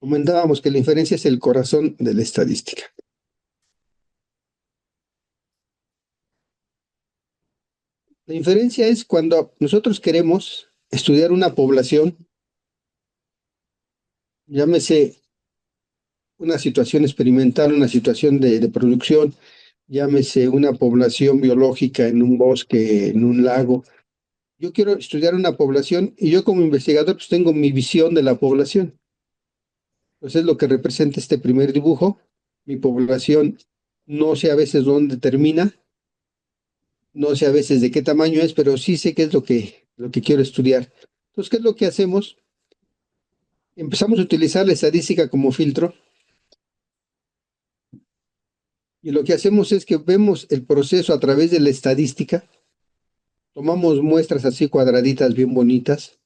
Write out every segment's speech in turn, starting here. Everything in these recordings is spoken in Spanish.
Comentábamos que la inferencia es el corazón de la estadística. La inferencia es cuando nosotros queremos estudiar una población, llámese una situación experimental, una situación de producción, llámese una población biológica en un bosque, en un lago. Yo quiero estudiar una población y yo como investigador pues tengo mi visión de la población. Entonces es lo que representa este primer dibujo. Mi población no sé a veces dónde termina, no sé a veces de qué tamaño es, pero sí sé qué es lo que quiero estudiar. Entonces, ¿qué es lo que hacemos? Empezamos a utilizar la estadística como filtro y lo que hacemos es que vemos el proceso a través de la estadística, tomamos muestras así cuadraditas bien bonitas,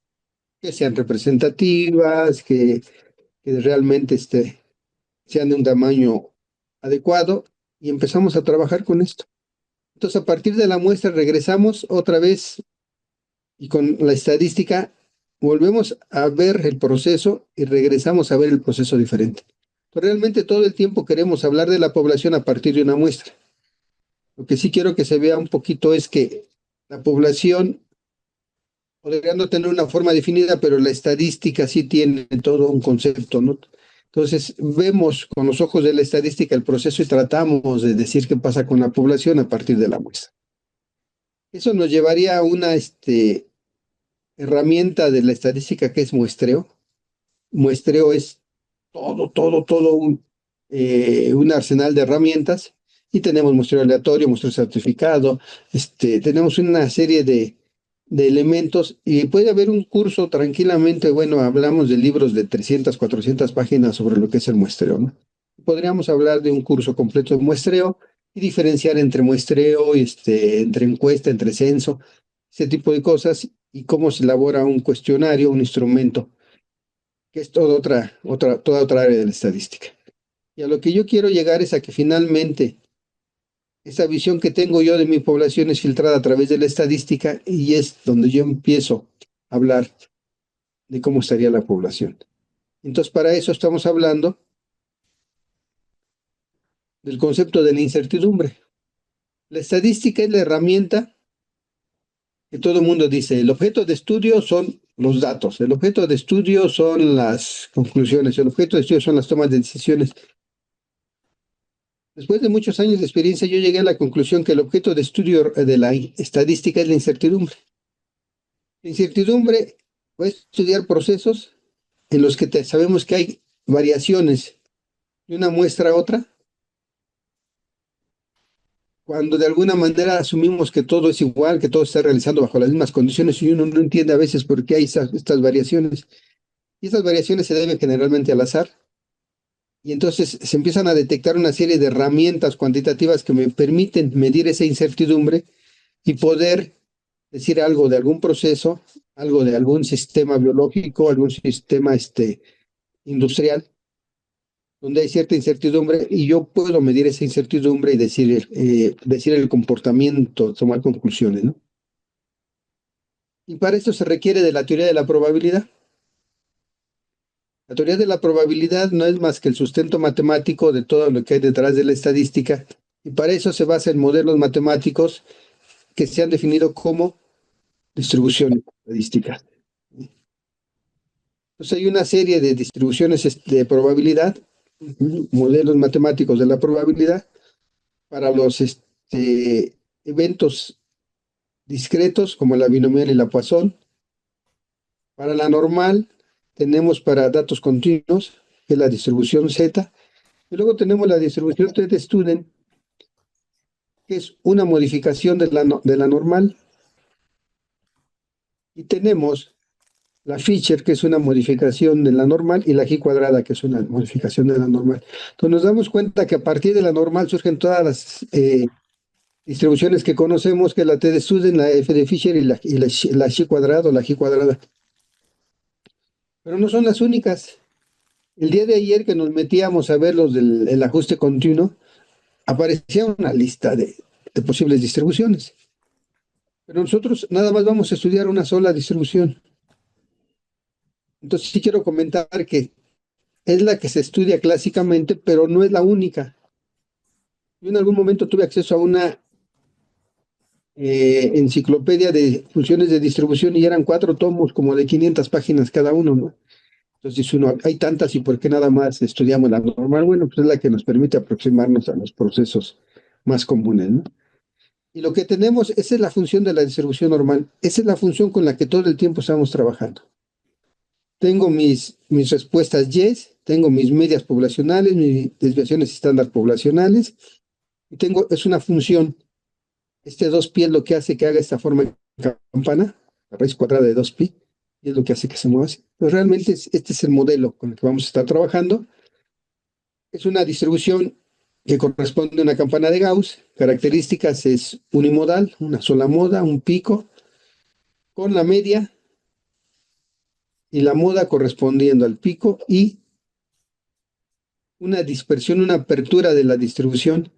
que sean representativas, que realmente sean de un tamaño adecuado y empezamos a trabajar con esto. Entonces, a partir de la muestra regresamos otra vez y con la estadística volvemos a ver el proceso y regresamos a ver el proceso diferente. Pero realmente todo el tiempo queremos hablar de la población a partir de una muestra. Lo que sí quiero que se vea un poquito es que la población podría no tener una forma definida, pero la estadística sí tiene todo un concepto, ¿no? Entonces, vemos con los ojos de la estadística el proceso y tratamos de decir qué pasa con la población a partir de la muestra. Eso nos llevaría a una herramienta de la estadística que es muestreo. Muestreo es todo un arsenal de herramientas y tenemos muestreo aleatorio, muestreo certificado, tenemos una serie de elementos y puede haber un curso tranquilamente, bueno, hablamos de libros de 300, 400 páginas sobre lo que es el muestreo, ¿no? Podríamos hablar de un curso completo de muestreo y diferenciar entre muestreo, entre encuesta, entre censo, ese tipo de cosas y cómo se elabora un cuestionario, un instrumento que es toda otra área de la estadística. Y a lo que yo quiero llegar es a que finalmente esa visión que tengo yo de mi población es filtrada a través de la estadística y es donde yo empiezo a hablar de cómo estaría la población. Entonces, para eso estamos hablando del concepto de la incertidumbre. La estadística es la herramienta que todo el mundo dice, el objeto de estudio son los datos, el objeto de estudio son las conclusiones, el objeto de estudio son las tomas de decisiones. Después de muchos años de experiencia, yo llegué a la conclusión que el objeto de estudio de la estadística es la incertidumbre. La incertidumbre puede estudiar procesos en los que sabemos que hay variaciones de una muestra a otra, cuando de alguna manera asumimos que todo es igual, que todo se está realizando bajo las mismas condiciones y uno no entiende a veces por qué hay estas variaciones. Y esas variaciones se deben generalmente al azar. Y entonces se empiezan a detectar una serie de herramientas cuantitativas que me permiten medir esa incertidumbre y poder decir algo de algún proceso, algo de algún sistema biológico, algún sistema industrial, donde hay cierta incertidumbre y yo puedo medir esa incertidumbre y decir el comportamiento, tomar conclusiones, ¿no? Y para esto se requiere de la teoría de la probabilidad. La teoría de la probabilidad no es más que el sustento matemático de todo lo que hay detrás de la estadística y para eso se basa en modelos matemáticos que se han definido como distribuciones estadísticas. Entonces hay una serie de distribuciones de probabilidad, modelos matemáticos de la probabilidad para los eventos discretos como la binomial y la Poisson. Para la normal tenemos para datos continuos, que es la distribución Z, y luego tenemos la distribución Z-Student, que es una modificación de la normal, y tenemos la Fisher, que es una modificación de la normal, y la G cuadrada, que es una modificación de la normal. Entonces nos damos cuenta que a partir de la normal surgen todas las distribuciones que conocemos, que es la T de Student, la F de Fisher y la G cuadrada o la G cuadrada. Pero no son las únicas. El día de ayer que nos metíamos a ver los del el ajuste continuo, aparecía una lista de posibles distribuciones. Pero nosotros nada más vamos a estudiar una sola distribución. Entonces sí quiero comentar que es la que se estudia clásicamente, pero no es la única. Yo en algún momento tuve acceso a una enciclopedia de funciones de distribución y eran 4 tomos, como de 500 páginas cada uno, ¿no? Entonces dice uno, hay tantas y por qué nada más estudiamos la normal. Bueno, pues es la que nos permite aproximarnos a los procesos más comunes, ¿no? Y lo que tenemos, esa es la función de la distribución normal, esa es la función con la que todo el tiempo estamos trabajando. Tengo mis respuestas yes, tengo mis medias poblacionales, mis desviaciones estándar poblacionales, y tengo, es una función. Este 2pi es lo que hace que haga esta forma de campana, la raíz cuadrada de 2pi, y es lo que hace que se mueva así. Pero realmente este es el modelo con el que vamos a estar trabajando. Es una distribución que corresponde a una campana de Gauss. Características es unimodal, una sola moda, un pico, con la media y la moda correspondiendo al pico y una dispersión, una apertura de la distribución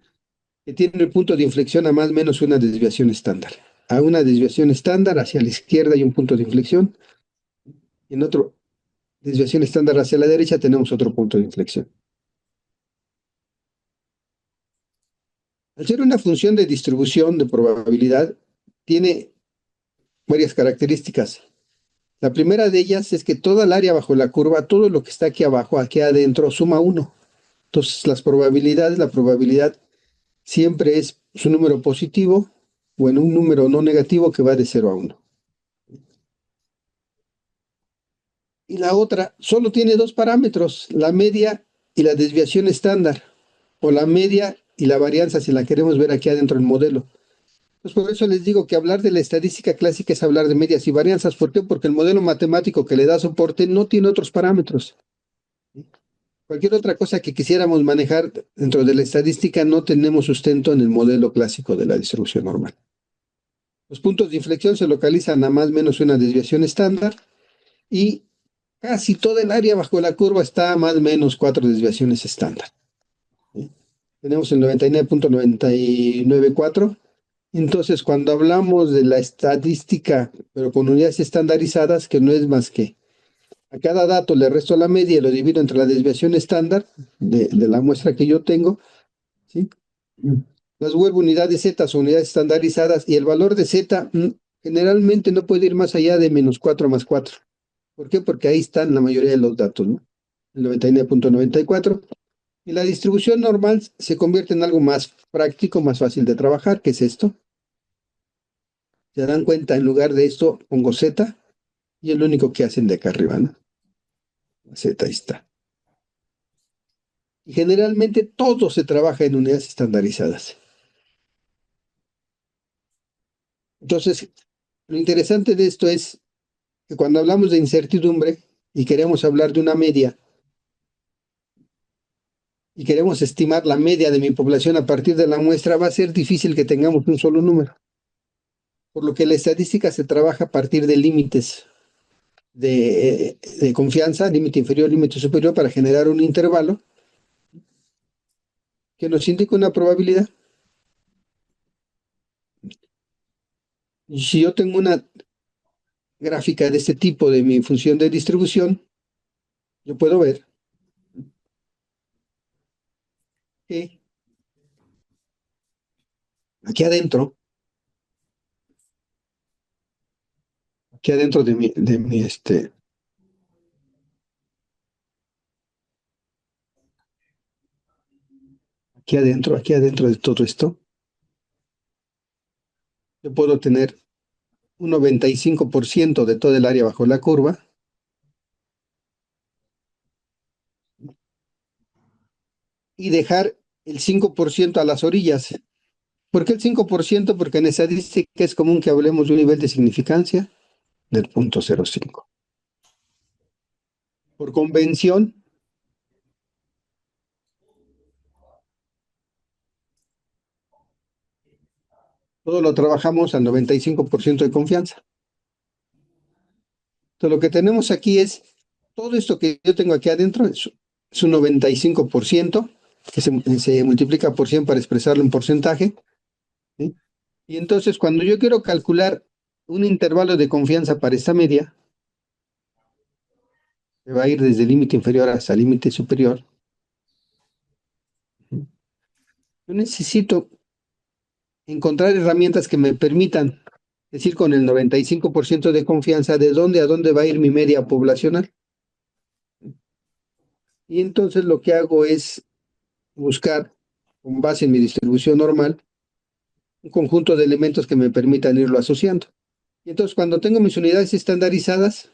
que tiene el punto de inflexión a más o menos una desviación estándar. A una desviación estándar hacia la izquierda hay un punto de inflexión y en otro desviación estándar hacia la derecha tenemos otro punto de inflexión. Al ser una función de distribución de probabilidad, tiene varias características. La primera de ellas es que toda el área bajo la curva, todo lo que está aquí abajo, aquí adentro, suma 1. Entonces, las probabilidades, la probabilidad siempre es su número positivo o en un número no negativo que va de 0 a 1. Y la otra solo tiene 2 parámetros, la media y la desviación estándar, o la media y la varianza si la queremos ver aquí adentro del modelo. Pues por eso les digo que hablar de la estadística clásica es hablar de medias y varianzas. ¿Por qué? Porque el modelo matemático que le da soporte no tiene otros parámetros. Cualquier otra cosa que quisiéramos manejar dentro de la estadística no tenemos sustento en el modelo clásico de la distribución normal. Los puntos de inflexión se localizan a más o menos una desviación estándar y casi toda el área bajo la curva está a más o menos 4 desviaciones estándar. ¿Sí? Tenemos el 99.994. Entonces, cuando hablamos de la estadística, pero con unidades estandarizadas, que no es más que a cada dato le resto la media y lo divido entre la desviación estándar de la muestra que yo tengo, ¿sí? Las vuelvo unidades Z o unidades estandarizadas y el valor de Z generalmente no puede ir más allá de -4 más 4. ¿Por qué? Porque ahí están la mayoría de los datos, ¿no? El 99.94. Y la distribución normal se convierte en algo más práctico, más fácil de trabajar, que es esto. Se dan cuenta, en lugar de esto pongo Z y es lo único que hacen de acá arriba, ¿no? Z ahí está. Y generalmente todo se trabaja en unidades estandarizadas. Entonces, lo interesante de esto es que cuando hablamos de incertidumbre y queremos hablar de una media y queremos estimar la media de mi población a partir de la muestra, va a ser difícil que tengamos un solo número. Por lo que la estadística se trabaja a partir de límites de confianza, límite inferior, límite superior, para generar un intervalo que nos indica una probabilidad. Y si yo tengo una gráfica de este tipo de mi función de distribución, yo puedo ver que aquí adentro aquí adentro de todo esto, yo puedo tener un 95% de todo el área bajo la curva y dejar el 5% a las orillas. ¿Por qué el 5%? Porque en estadística es común que hablemos de un nivel de significancia del 0.05. Por convención, todo lo trabajamos al 95% de confianza. Entonces, lo que tenemos aquí es todo esto que yo tengo aquí adentro, es un 95% que se multiplica por 100 para expresarlo en porcentaje. ¿Sí? Y entonces, cuando yo quiero calcular un intervalo de confianza para esta media, Me va a ir desde el límite inferior hasta el límite superior. Yo necesito encontrar herramientas que me permitan decir con el 95% de confianza de dónde a dónde va a ir mi media poblacional. Y entonces lo que hago es buscar, con base en mi distribución normal, un conjunto de elementos que me permitan irlo asociando. Y entonces cuando tengo mis unidades estandarizadas,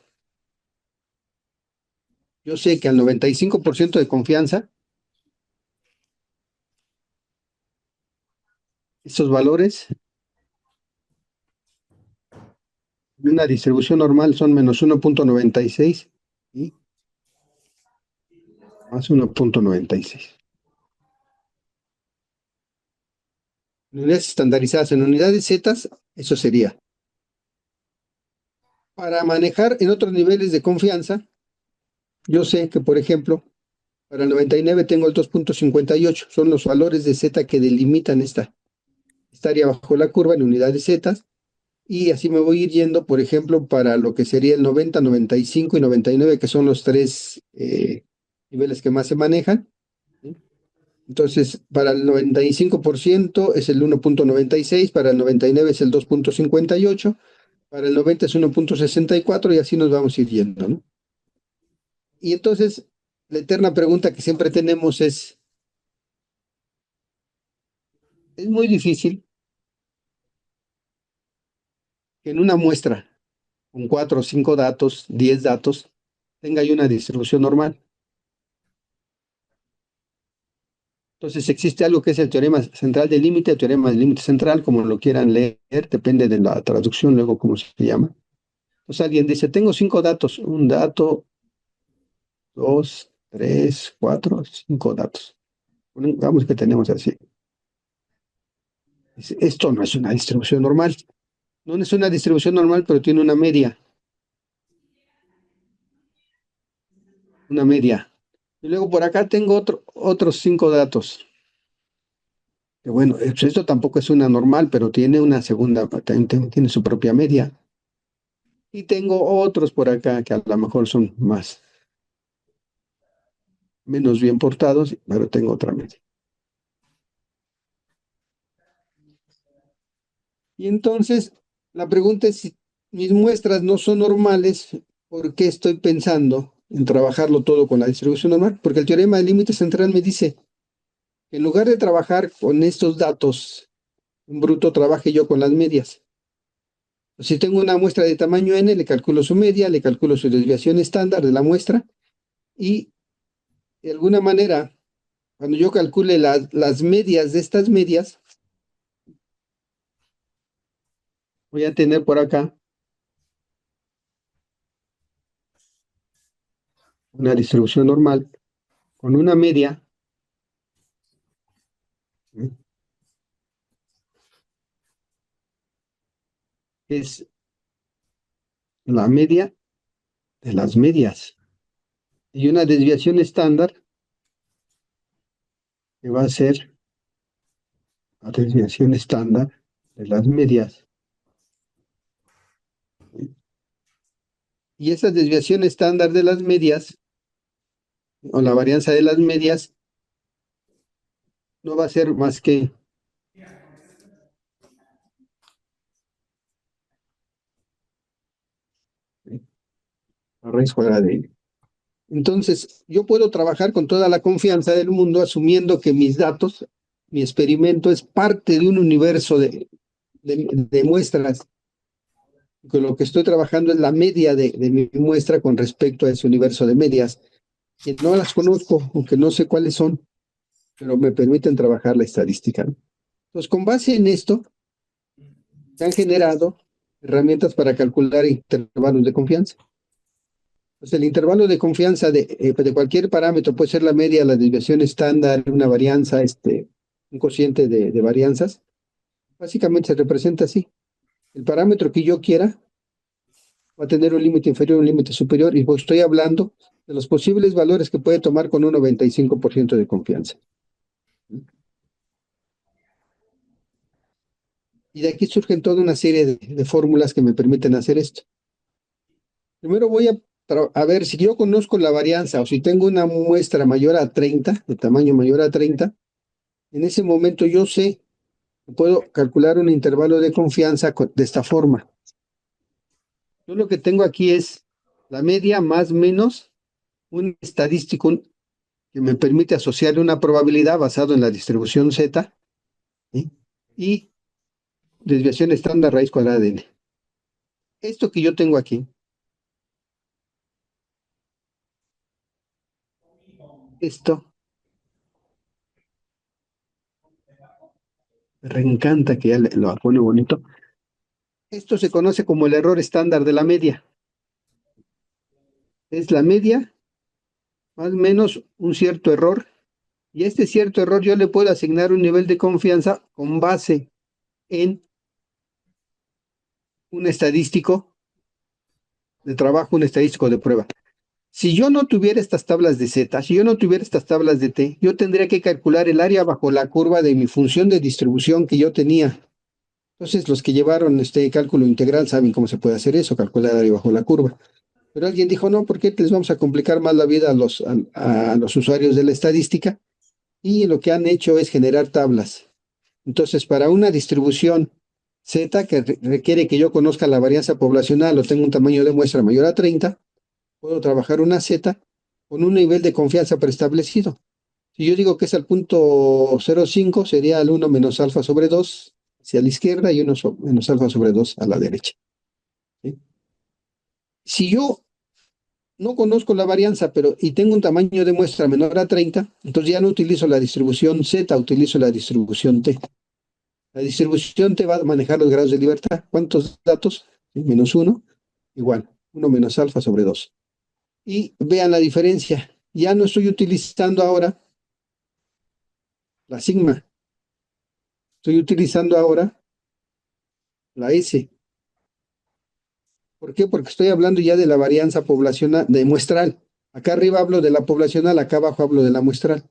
yo sé que al 95% de confianza, estos valores de una distribución normal son menos 1.96 y más 1.96. En unidades estandarizadas, en unidades Z, eso sería. Para manejar en otros niveles de confianza, yo sé que, por ejemplo, para el 99 tengo el 2.58, son los valores de Z que delimitan esta área bajo la curva en unidades Z, y así me voy a ir yendo, por ejemplo, para lo que sería el 90, 95 y 99, que son los tres niveles que más se manejan. ¿Sí? Entonces, para el 95% es el 1.96, para el 99 es el 2.58, para el 90 es 1.64 y así nos vamos a ir yendo, ¿no? Y entonces, la eterna pregunta que siempre tenemos es muy difícil que en una muestra con 4 o 5 datos, 10 datos, tenga ahí una distribución normal. Entonces existe algo que es el teorema central del límite, el teorema del límite central, como lo quieran leer, depende de la traducción, luego cómo se llama. Entonces alguien dice, tengo 5 datos, un dato, dos, tres, cuatro, 5 datos. Vamos que tenemos así. Dice, esto no es una distribución normal. No es una distribución normal, pero tiene una media. Una media. Y luego por acá tengo otros 5 datos. Que bueno, pues esto tampoco es una normal, pero tiene una segunda, tiene su propia media. Y tengo otros por acá que a lo mejor son menos bien portados, pero tengo otra media. Y entonces, la pregunta es si mis muestras no son normales, ¿por qué estoy pensando en trabajarlo todo con la distribución normal? Porque el teorema del límite central me dice que en lugar de trabajar con estos datos en bruto, trabaje yo con las medias. Si tengo una muestra de tamaño n, le calculo su media, le calculo su desviación estándar de la muestra y de alguna manera, cuando yo calcule las medias de estas medias, voy a tener por acá una distribución normal con una media, ¿eh? Que es la media de las medias y una desviación estándar que va a ser la desviación estándar de las medias. ¿Eh? Y esa desviación estándar de las medias o la varianza de las medias no va a ser más que la raíz cuadrada de n. Entonces, yo puedo trabajar con toda la confianza del mundo asumiendo que mis datos, mi experimento es parte de un universo de muestras, que lo que estoy trabajando es la media de mi muestra con respecto a ese universo de medias, que no las conozco, aunque no sé cuáles son, pero me permiten trabajar la estadística, ¿no? Entonces, con base en esto, se han generado herramientas para calcular intervalos de confianza. Pues el intervalo de confianza de cualquier parámetro puede ser la media, la desviación estándar, una varianza, un cociente de varianzas. Básicamente se representa así. El parámetro que yo quiera va a tener un límite inferior, un límite superior, y pues estoy hablando de los posibles valores que puede tomar con un 95% de confianza. Y de aquí surgen toda una serie de fórmulas que me permiten hacer esto. Primero voy a a ver, si yo conozco la varianza o si tengo una muestra mayor a 30, de tamaño mayor a 30, en ese momento yo sé que puedo calcular un intervalo de confianza de esta forma. Yo lo que tengo aquí es la media más menos un estadístico que me permite asociarle una probabilidad basado en la distribución Z, ¿sí? Y desviación estándar raíz cuadrada de n. Esto que yo tengo aquí, esto, me reencanta que ya lo pone bonito. Esto se conoce como el error estándar de la media. Es la media más o menos un cierto error. Y a este cierto error yo le puedo asignar un nivel de confianza con base en un estadístico de trabajo, un estadístico de prueba. Si yo no tuviera estas tablas de Z, si yo no tuviera estas tablas de T, yo tendría que calcular el área bajo la curva de mi función de distribución que yo tenía. Entonces, los que llevaron este cálculo integral saben cómo se puede hacer eso, calcular el área bajo la curva. Pero alguien dijo, no, ¿por qué les vamos a complicar más la vida a los usuarios de la estadística? Y lo que han hecho es generar tablas. Entonces, para una distribución Z que requiere que yo conozca la varianza poblacional o tenga un tamaño de muestra mayor a 30, puedo trabajar una Z con un nivel de confianza preestablecido. Si yo digo que es al punto 0,5, sería el 1 menos alfa sobre 2 hacia la izquierda y 1 menos alfa sobre 2 a la derecha. ¿Sí? Si yo no conozco la varianza, pero y tengo un tamaño de muestra menor a 30, entonces ya no utilizo la distribución Z, utilizo la distribución T. La distribución T va a manejar los grados de libertad. ¿Cuántos datos? ¿Sí? Menos 1, igual, 1 menos alfa sobre 2. Y vean la diferencia. Ya no estoy utilizando ahora la sigma, estoy utilizando ahora la S. ¿Por qué? Porque estoy hablando ya de la varianza poblacional, de muestral. Acá arriba hablo de la poblacional, acá abajo hablo de la muestral.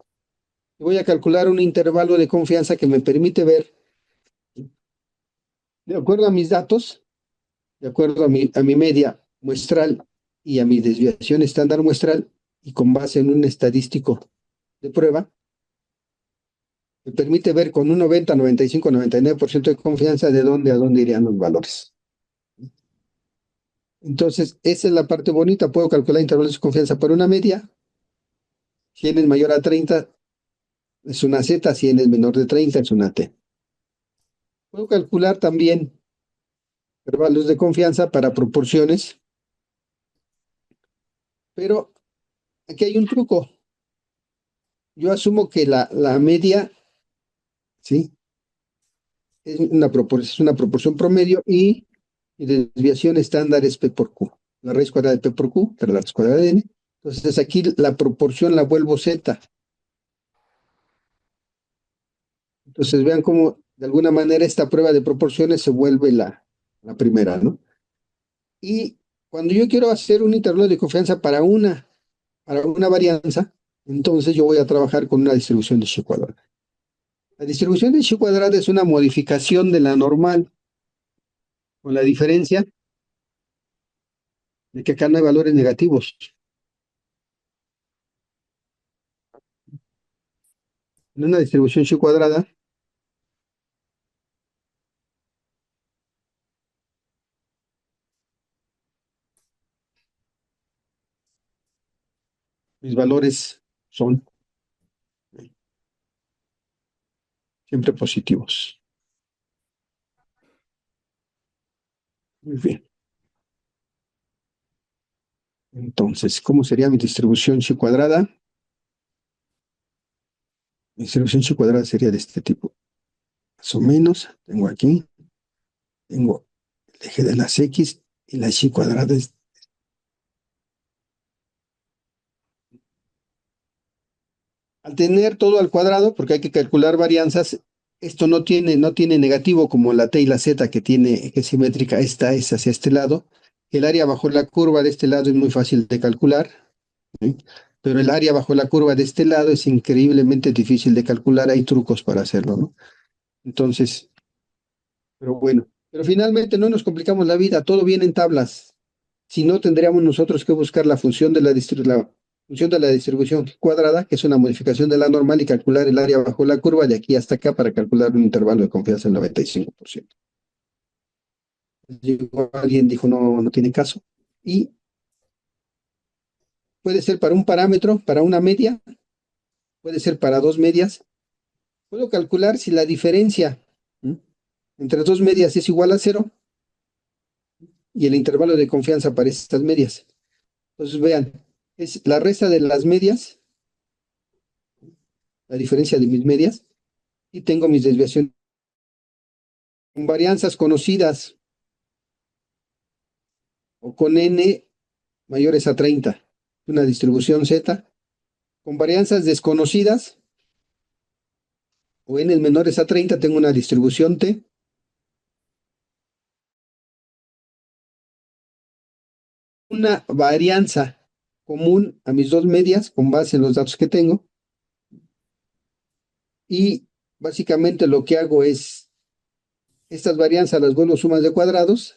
Y voy a calcular un intervalo de confianza que me permite ver, de acuerdo a mis datos, de acuerdo a mi media muestral y a mi desviación estándar muestral, y con base en un estadístico de prueba, me permite ver con un 90, 95, 99% de confianza de dónde a dónde irían los valores. Entonces, esa es la parte bonita. Puedo calcular intervalos de confianza para una media. Si n es mayor a 30, es una Z. Si n es menor de 30, es una T. Puedo calcular también intervalos de confianza para proporciones, pero aquí hay un truco. Yo asumo que la media, ¿sí? Es es una proporción promedio y desviación estándar es P por Q. La raíz cuadrada de P por Q, pero la raíz cuadrada de N. Entonces aquí la proporción la vuelvo Z. Entonces vean cómo de alguna manera esta prueba de proporciones se vuelve la primera, ¿no? Y cuando yo quiero hacer un intervalo de confianza para una varianza, entonces yo voy a trabajar con una distribución de Chi cuadrada. La distribución de Chi cuadrada es una modificación de la normal, con la diferencia de que acá no hay valores negativos. En una distribución Chi cuadrada, mis valores son siempre positivos. Muy bien. Entonces, ¿cómo sería mi distribución Chi cuadrada? Mi distribución Chi cuadrada sería de este tipo. Más o menos, tengo aquí, tengo el eje de las X y la Chi cuadrada es. Al tener todo al cuadrado, porque hay que calcular varianzas, esto no tiene negativo como la T y la Z que es simétrica, esta es hacia este lado. El área bajo la curva de este lado es muy fácil de calcular, ¿sí? Pero el área bajo la curva de este lado es increíblemente difícil de calcular, hay trucos para hacerlo, ¿no? Entonces, pero bueno, pero finalmente no nos complicamos la vida, todo viene en tablas. Si no, tendríamos nosotros que buscar la función de la función de la distribución cuadrada, que es una modificación de la normal, y calcular el área bajo la curva de aquí hasta acá para calcular un intervalo de confianza del 95%. Llegó alguien dijo, no, no tiene caso. Y puede ser para un parámetro, para una media, puede ser para dos medias. Puedo calcular si la diferencia, ¿m?, entre dos medias es igual a cero y el intervalo de confianza para estas medias. Entonces vean, es la resta de las medias, la diferencia de mis medias, y tengo mis desviaciones con varianzas conocidas o con n mayores a 30, una distribución z, con varianzas desconocidas o n menores a 30, tengo una distribución t, una varianza común a mis dos medias con base en los datos que tengo, y básicamente lo que hago es, estas varianzas las vuelvo sumas de cuadrados.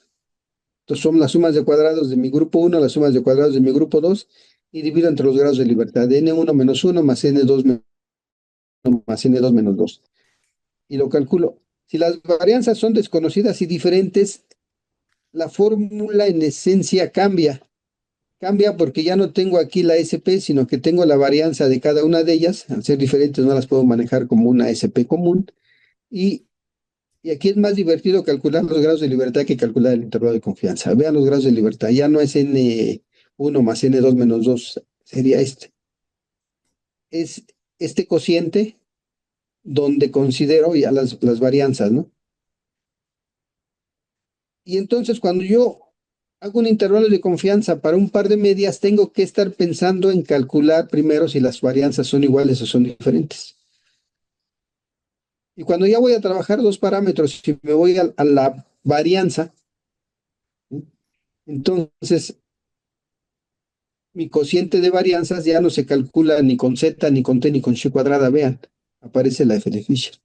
Entonces son las sumas de cuadrados de mi grupo 1, las sumas de cuadrados de mi grupo 2, y divido entre los grados de libertad de n1 menos 1 más n2 más n2 menos 2. Y lo calculo. Si las varianzas son desconocidas y diferentes, la fórmula en esencia cambia. Cambia porque ya no tengo aquí la SP, sino que tengo la varianza de cada una de ellas. Al ser diferentes no las puedo manejar como una SP común. Y aquí es más divertido calcular los grados de libertad que calcular el intervalo de confianza. Vean los grados de libertad. Ya no es N1 más N2 menos 2. Sería este. Es este cociente donde considero ya las varianzas, ¿no? Y entonces cuando yo hago un intervalo de confianza para un par de medias, tengo que estar pensando en calcular primero si las varianzas son iguales o son diferentes. Y cuando ya voy a trabajar dos parámetros, si me voy a la varianza, entonces mi cociente de varianzas ya no se calcula ni con z, ni con t, ni con x cuadrada. Vean, aparece la f de Fisher.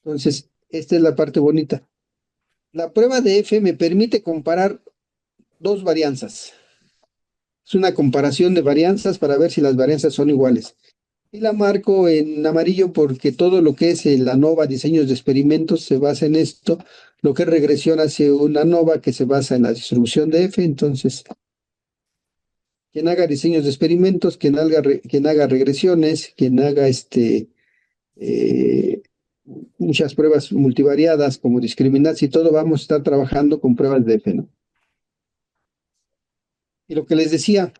Entonces, esta es la parte bonita. La prueba de f me permite comparar dos varianzas. Es una comparación de varianzas para ver si las varianzas son iguales. Y la marco en amarillo porque todo lo que es la ANOVA, diseños de experimentos, se basa en esto. Lo que es regresión hacia una ANOVA que se basa en la distribución de f. Entonces, quien haga diseños de experimentos, quien haga regresiones, quien haga eh, muchas pruebas multivariadas como discriminantes y todo, vamos a estar trabajando con pruebas de F, ¿no? Y lo que les decía,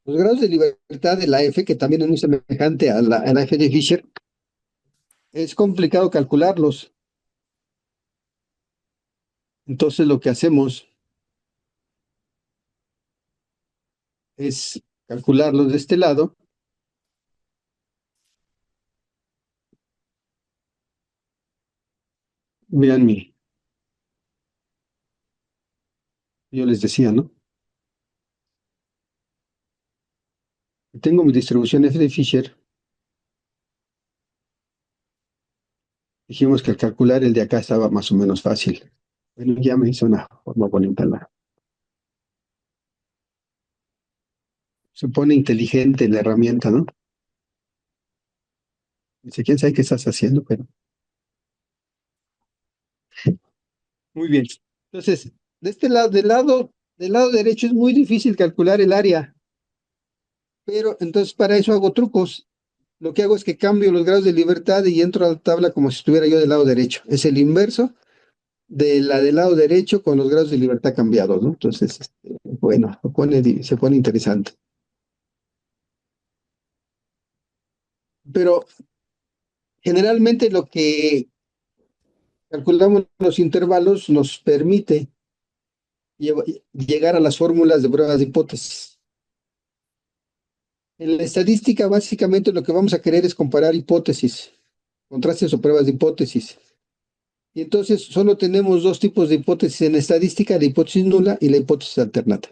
los grados de libertad de la F, que también es muy semejante a la F de Fisher, es complicado calcularlos. Entonces lo que hacemos es calcularlos de este lado. Vean yo les decía, ¿no? Tengo mi distribución F de Fisher. Dijimos que al calcular el de acá estaba más o menos fácil. Bueno, ya me hizo una forma bonita. Se pone inteligente la herramienta, ¿no? Dice, quién sabe qué estás haciendo, pero muy bien. Entonces, de este lado, del lado derecho es muy difícil calcular el área, pero entonces para eso hago trucos. Lo que hago es que cambio los grados de libertad y entro a la tabla como si estuviera yo del lado derecho. Es el inverso de la del lado derecho con los grados de libertad cambiados, ¿no? Entonces, bueno, se pone interesante. Pero generalmente lo que calculamos los intervalos nos permite llegar a las fórmulas de pruebas de hipótesis. En la estadística, básicamente lo que vamos a querer es comparar hipótesis, contrastes o pruebas de hipótesis. Y entonces solo tenemos dos tipos de hipótesis en estadística, la hipótesis nula y la hipótesis alternata.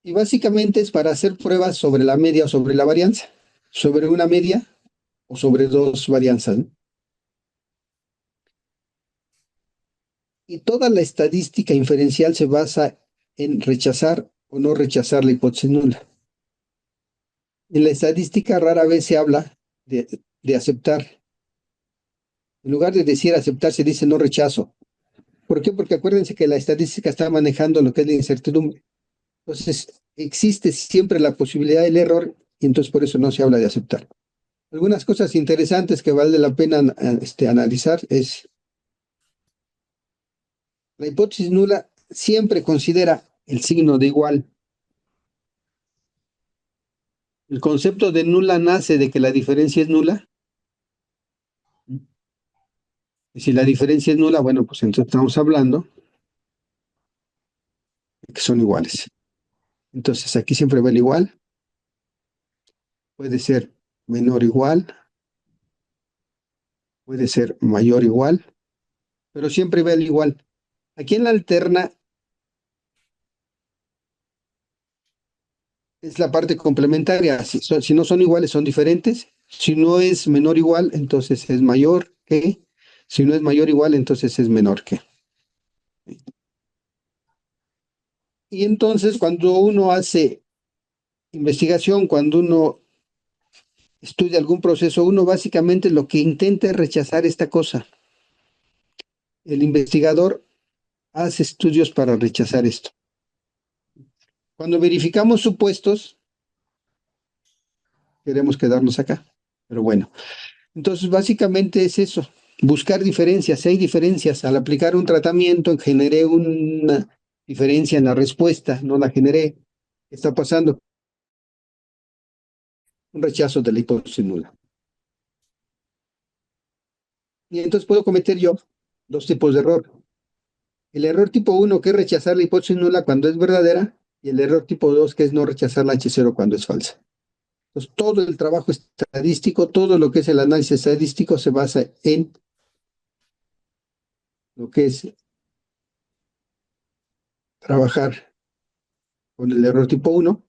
Y básicamente es para hacer pruebas sobre la media o sobre la varianza. Sobre una media o sobre dos varianzas, ¿no? Y toda la estadística inferencial se basa en rechazar o no rechazar la hipótesis nula. En la estadística rara vez se habla de aceptar. En lugar de decir aceptar, se dice no rechazo. ¿Por qué? Porque acuérdense que la estadística está manejando lo que es la incertidumbre. Entonces, existe siempre la posibilidad del error y entonces por eso no se habla de aceptar. Algunas cosas interesantes que vale la pena analizar es la hipótesis nula siempre considera el signo de igual. El concepto de nula nace de que la diferencia es nula. Y si la diferencia es nula, bueno, pues entonces estamos hablando de que son iguales. Entonces aquí siempre va el igual. Puede ser menor igual, puede ser mayor igual, pero siempre va el igual. Aquí en la alterna es la parte complementaria. Si no son iguales, son diferentes. Si no es menor igual, entonces es mayor que. Si no es mayor igual, entonces es menor que. Y entonces cuando uno hace investigación, cuando uno estudia algún proceso, uno básicamente lo que intenta es rechazar esta cosa. El investigador hace estudios para rechazar esto. Cuando verificamos supuestos, queremos quedarnos acá. Pero bueno, entonces básicamente es eso, buscar diferencias. Si hay diferencias, al aplicar un tratamiento, generé una diferencia en la respuesta, no la generé. ¿Qué está pasando? Un rechazo de la hipótesis nula. Y entonces puedo cometer yo dos tipos de error. El error tipo 1, que es rechazar la hipótesis nula cuando es verdadera, y el error tipo 2, que es no rechazar la H0 cuando es falsa. Entonces, todo el trabajo estadístico, todo lo que es el análisis estadístico se basa en lo que es trabajar con el error tipo 1.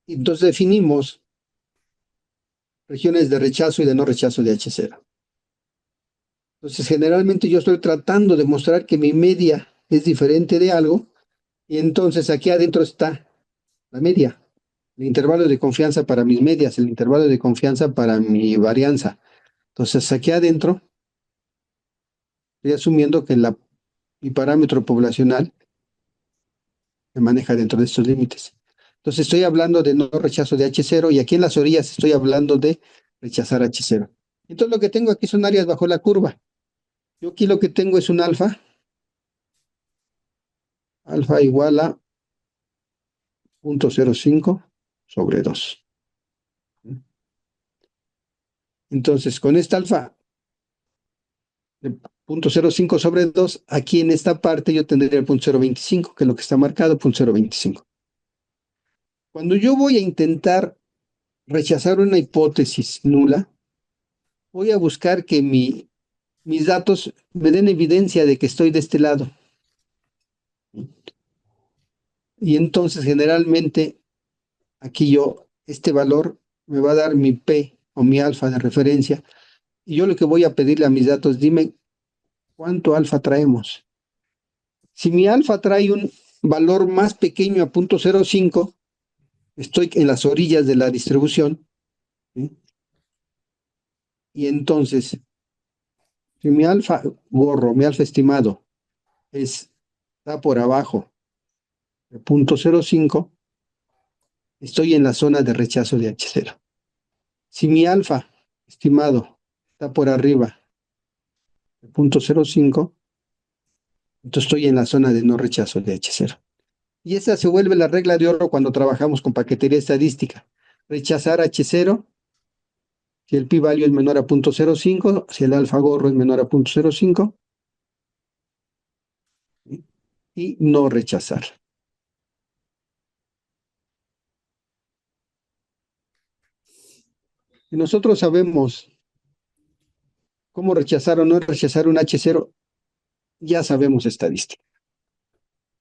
Y entonces definimos regiones de rechazo y de no rechazo de H0. Entonces, generalmente yo estoy tratando de mostrar que mi media es diferente de algo, y entonces aquí adentro está la media, el intervalo de confianza para mis medias, el intervalo de confianza para mi varianza. Entonces, aquí adentro estoy asumiendo que mi parámetro poblacional se maneja dentro de estos límites. Entonces, estoy hablando de no rechazo de H0 y aquí en las orillas estoy hablando de rechazar H0. Entonces, lo que tengo aquí son áreas bajo la curva. Yo aquí lo que tengo es un alfa, alfa igual a 0.05 sobre 2. Entonces, con esta alfa de 0.05 sobre 2, aquí en esta parte yo tendría el 0.025, que es lo que está marcado, 0.025. Cuando yo voy a intentar rechazar una hipótesis nula, voy a buscar que mis datos me den evidencia de que estoy de este lado. Y entonces generalmente aquí este valor me va a dar mi P o mi alfa de referencia. Y yo lo que voy a pedirle a mis datos, dime cuánto alfa traemos. Si mi alfa trae un valor más pequeño a 0.05, estoy en las orillas de la distribución. ¿Sí? Y entonces, si mi alfa gorro, mi alfa estimado, está por abajo de 0.05, estoy en la zona de rechazo de H0. Si mi alfa estimado está por arriba de 0.05, entonces estoy en la zona de no rechazo de H0. Y esa se vuelve la regla de oro cuando trabajamos con paquetería estadística. Rechazar H0 si el p-value es menor a 0.05, si el alfa gorro es menor a 0.05, y no rechazar. Si nosotros sabemos cómo rechazar o no rechazar un H0, ya sabemos estadística.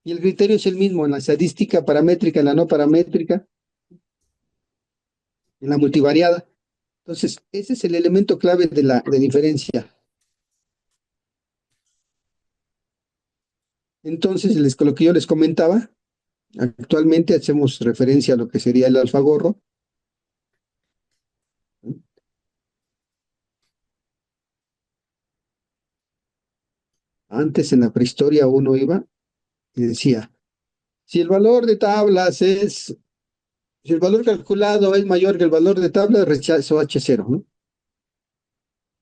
Y el criterio es el mismo en la estadística paramétrica, en la no paramétrica, en la multivariada. Entonces, ese es el elemento clave de la de diferencia. Entonces, lo que yo les comentaba, actualmente hacemos referencia a lo que sería el alfagorro. Antes, en la prehistoria, uno iba y decía, si el valor de tablas es, si el valor calculado es mayor que el valor de tablas, rechazo H0, ¿no?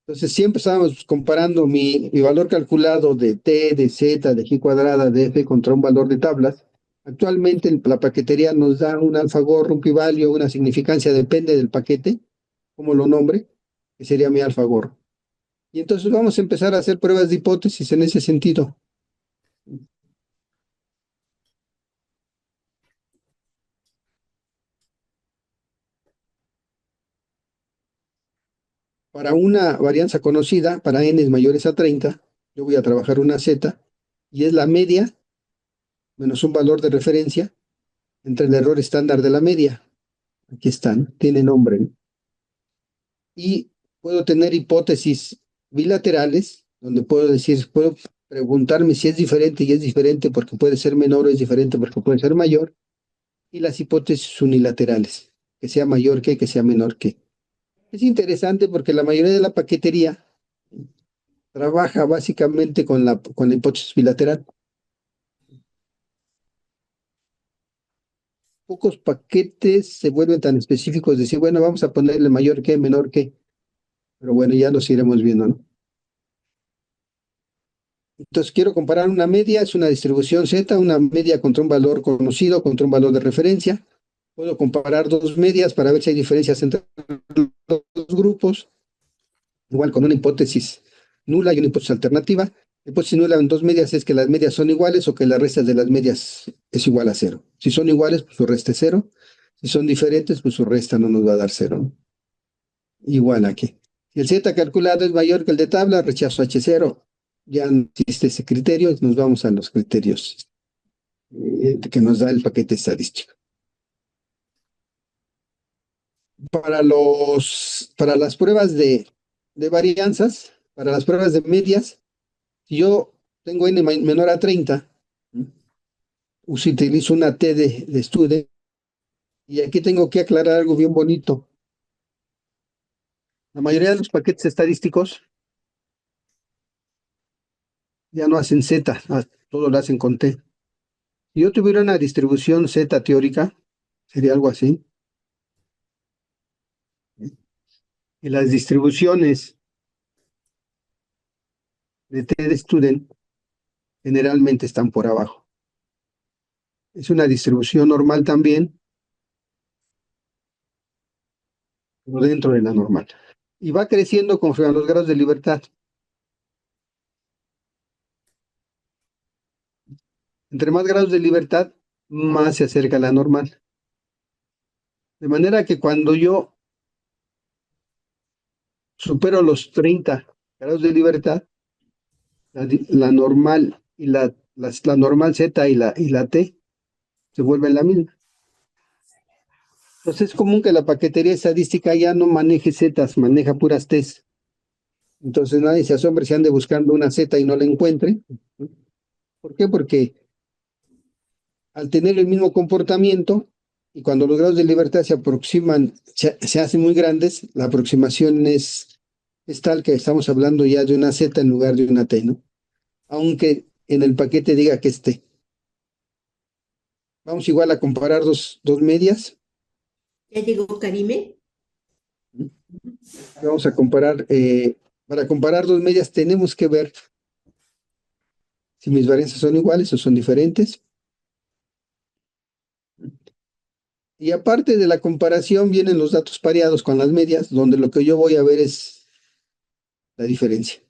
Entonces siempre estábamos comparando mi valor calculado de T, de Z, de G cuadrada, de F contra un valor de tablas. Actualmente la paquetería nos da un alfagorro, un pivalio, una significancia, depende del paquete, como lo nombre, que sería mi alfagorro. Y entonces vamos a empezar a hacer pruebas de hipótesis en ese sentido. Para una varianza conocida, para n mayores a 30, yo voy a trabajar una z, y es la media menos un valor de referencia entre el error estándar de la media. Aquí están, tiene nombre, ¿no? Y puedo tener hipótesis bilaterales, donde puedo decir, puedo preguntarme si es diferente y es diferente porque puede ser menor o es diferente porque puede ser mayor, y las hipótesis unilaterales, que sea mayor que sea menor que. Es interesante porque la mayoría de la paquetería trabaja básicamente con la hipótesis bilateral. Pocos paquetes se vuelven tan específicos, decir, bueno, vamos a ponerle mayor que, menor que, pero bueno, ya los iremos viendo, ¿no? Entonces quiero comparar una media, es una distribución Z, una media contra un valor conocido, contra un valor de referencia. Puedo comparar dos medias para ver si hay diferencias entre los grupos, igual con una hipótesis nula y una hipótesis alternativa. La hipótesis nula en dos medias es que las medias son iguales o que la resta de las medias es igual a cero. Si son iguales, pues su resta es cero. Si son diferentes, pues su resta no nos va a dar cero, ¿no? Igual aquí. Si el Z calculado es mayor que el de tabla, rechazo H0. Ya no existe ese criterio, nos vamos a los criterios que nos da el paquete estadístico. Para las pruebas de varianzas, para las pruebas de medias, si yo tengo n menor a 30, utilizo una T de student, y aquí tengo que aclarar algo bien bonito. La mayoría de los paquetes estadísticos ya no hacen Z, todo lo hacen con T. Si yo tuviera una distribución Z teórica, sería algo así. Y las distribuciones de T de student generalmente están por abajo. Es una distribución normal también, pero dentro de la normal. Y va creciendo conforme a los grados de libertad. Entre más grados de libertad, más se acerca a la normal. De manera que cuando yo supero los 30 grados de libertad, la normal y la normal Z y la T se vuelven la misma. Entonces es común que la paquetería estadística ya no maneje Zetas, maneja puras Ts. Entonces nadie se asombre si ande buscando una Z y no la encuentre. ¿Por qué? Porque al tener el mismo comportamiento, y cuando los grados de libertad se aproximan, se hacen muy grandes, la aproximación es tal que estamos hablando ya de una Z en lugar de una T, ¿no? Aunque en el paquete diga que es T. Vamos igual a comparar dos medias. ¿Ya llegó Karime? Vamos a comparar, para comparar dos medias tenemos que ver si mis varianzas son iguales o son diferentes. Y aparte de la comparación vienen los datos pareados con las medias, donde lo que yo voy a ver es la diferencia.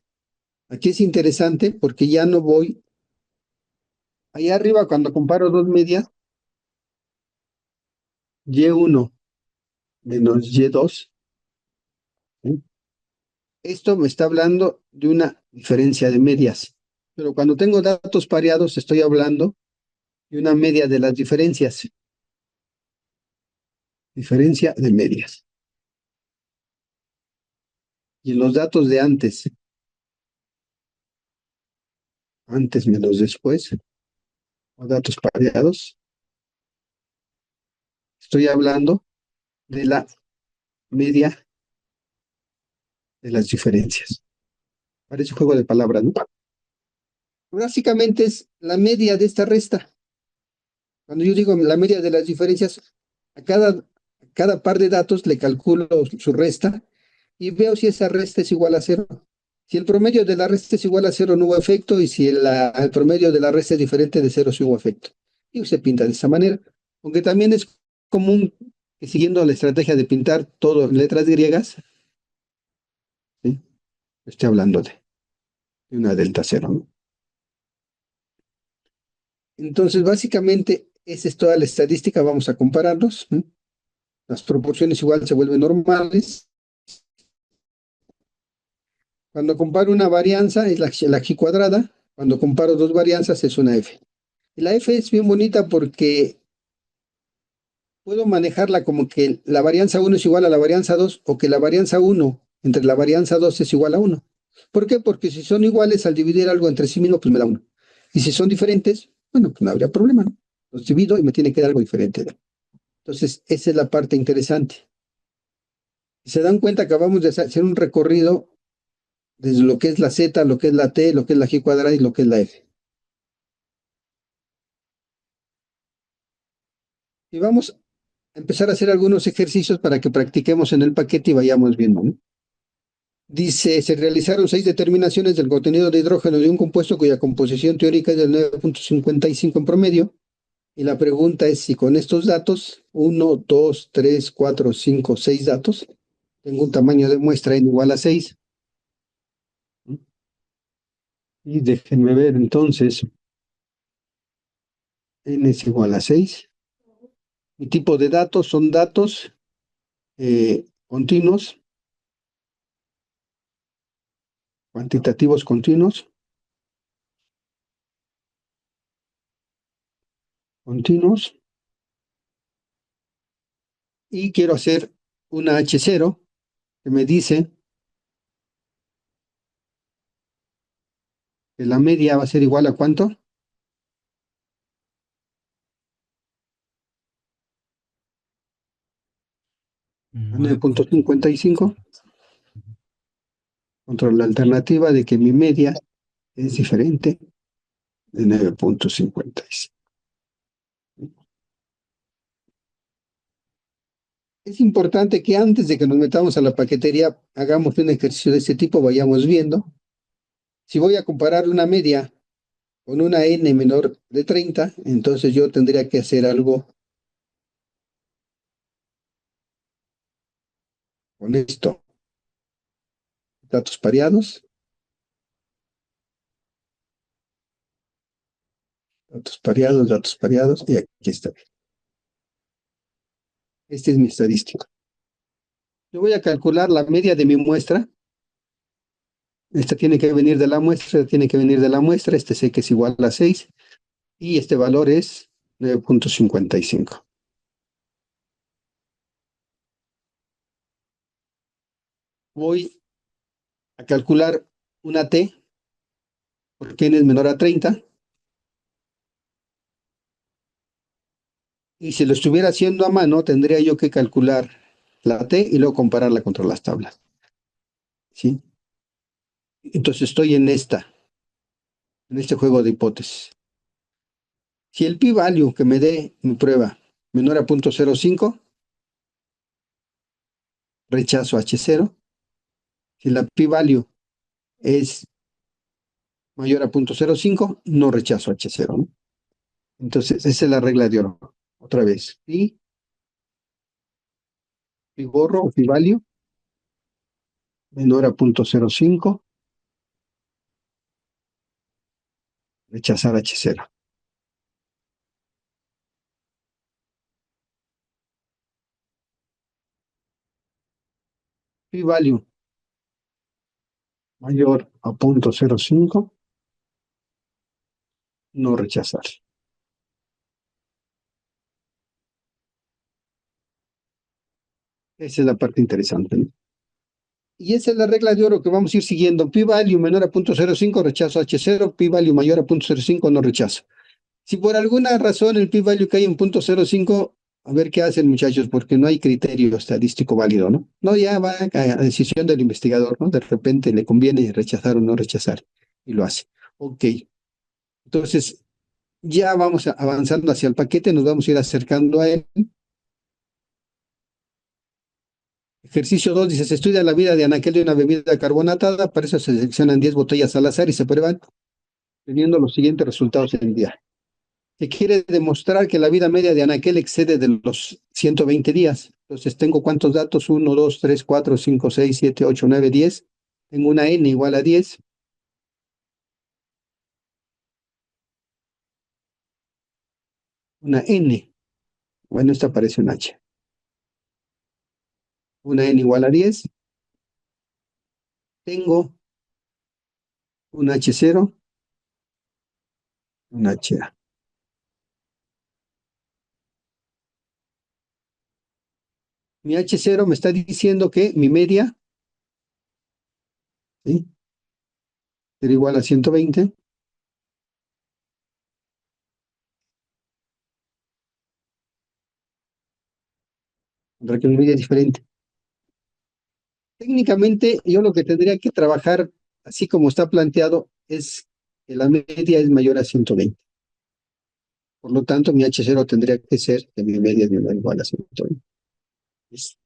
Aquí es interesante porque ya no voy allá arriba cuando comparo dos medias, Y1 menos Y2. ¿Sí? Esto me está hablando de una diferencia de medias. Pero cuando tengo datos pareados, estoy hablando y una media de las diferencias. Diferencia de medias. Y en los datos de antes menos después, o datos pareados, estoy hablando de la media de las diferencias. Parece un juego de palabras, ¿no? Básicamente es la media de esta resta. Cuando yo digo la media de las diferencias, a cada par de datos le calculo su resta y veo si esa resta es igual a cero. Si el promedio de la resta es igual a cero, no hubo efecto, y si el promedio de la resta es diferente de cero, sí hubo efecto. Y se pinta de esa manera. Aunque también es común que, siguiendo la estrategia de pintar todo en letras griegas, ¿sí? Estoy hablando de una delta cero, ¿no? Entonces, básicamente, esa es toda la estadística. Vamos a compararlos, ¿no? Las proporciones igual se vuelven normales. Cuando comparo una varianza es la G cuadrada. Cuando comparo dos varianzas es una F. Y la F es bien bonita porque puedo manejarla como que la varianza 1 es igual a la varianza 2, o que la varianza 1 entre la varianza 2 es igual a 1. ¿Por qué? Porque si son iguales, al dividir algo entre sí mismo, pues me da 1. Y si son diferentes, bueno, pues no habría problema, ¿no? Los divido y me tiene que dar algo diferente. Entonces, esa es la parte interesante. Se dan cuenta que acabamos de hacer un recorrido desde lo que es la Z, lo que es la T, lo que es la G cuadrada y lo que es la F. Y vamos a empezar a hacer algunos ejercicios para que practiquemos en el paquete y vayamos viendo, ¿no? Dice, se realizaron 6 determinaciones del contenido de hidrógeno de un compuesto cuya composición teórica es del 9,55 en promedio. Y la pregunta es si con estos datos, 1, 2, 3, 4, 5, 6 datos, tengo un tamaño de muestra n igual a 6. Y déjenme ver entonces, n es igual a 6. Mi tipo de datos son datos continuos, cuantitativos continuos, y quiero hacer una H0 que me dice que la media va a ser igual a ¿cuánto? A 9,55, contra la alternativa de que mi media es diferente de 9,55. Es importante que antes de que nos metamos a la paquetería hagamos un ejercicio de este tipo, vayamos viendo. Si voy a comparar una media con una n menor de 30, entonces yo tendría que hacer algo con esto. Datos pareados, datos pareados, y aquí está. Esta es mi estadística. Yo voy a calcular la media de mi muestra. Esta tiene que venir de la muestra, tiene que venir de la muestra. Este sé que es igual a 6 y este valor es 9,55. Voy a calcular una T, porque n es menor a 30. Y si lo estuviera haciendo a mano, tendría yo que calcular la T y luego compararla contra las tablas, ¿sí? Entonces estoy en este juego de hipótesis. Si el p-value que me dé mi prueba menor a 0.05, rechazo H0. Si la p-value es mayor a 0.05, no rechazo H0, ¿no? Entonces, esa es la regla de oro. Otra vez, p-borro o p-value menor a 0.05, rechazar H0. P-value mayor a 0.05, no rechazar. Esa es la parte interesante, ¿no? Y esa es la regla de oro que vamos a ir siguiendo. P-value menor a 0.05, rechazo H0. P-value mayor a 0.05, no rechazo. Si por alguna razón el p-value cae en 0.05, a ver qué hacen, muchachos, porque no hay criterio estadístico válido, ¿no? No, ya va a decisión del investigador, ¿no? De repente le conviene rechazar o no rechazar, y lo hace. Ok, entonces ya vamos avanzando hacia el paquete, nos vamos a ir acercando a él. Ejercicio 2 dice, se estudia la vida de anaquel de una bebida carbonatada, para eso se seleccionan 10 botellas al azar y se prueban teniendo los siguientes resultados en el día. Que quiere demostrar que la vida media de anaquel excede de los 120 días. Entonces tengo cuántos datos, 1, 2, 3, 4, 5, 6, 7, 8, 9, 10. Tengo una n igual a 10. Una n. Bueno, esta parece un h. Una n igual a 10. Tengo un h0, un ha. Mi h0 me está diciendo que mi media, ¿sí?, será igual a 120. Tendrá que mi media es diferente. Técnicamente, yo lo que tendría que trabajar, así como está planteado, es que la media es mayor a 120. Por lo tanto, mi H0 tendría que ser que mi media es menor o igual a 120. Eso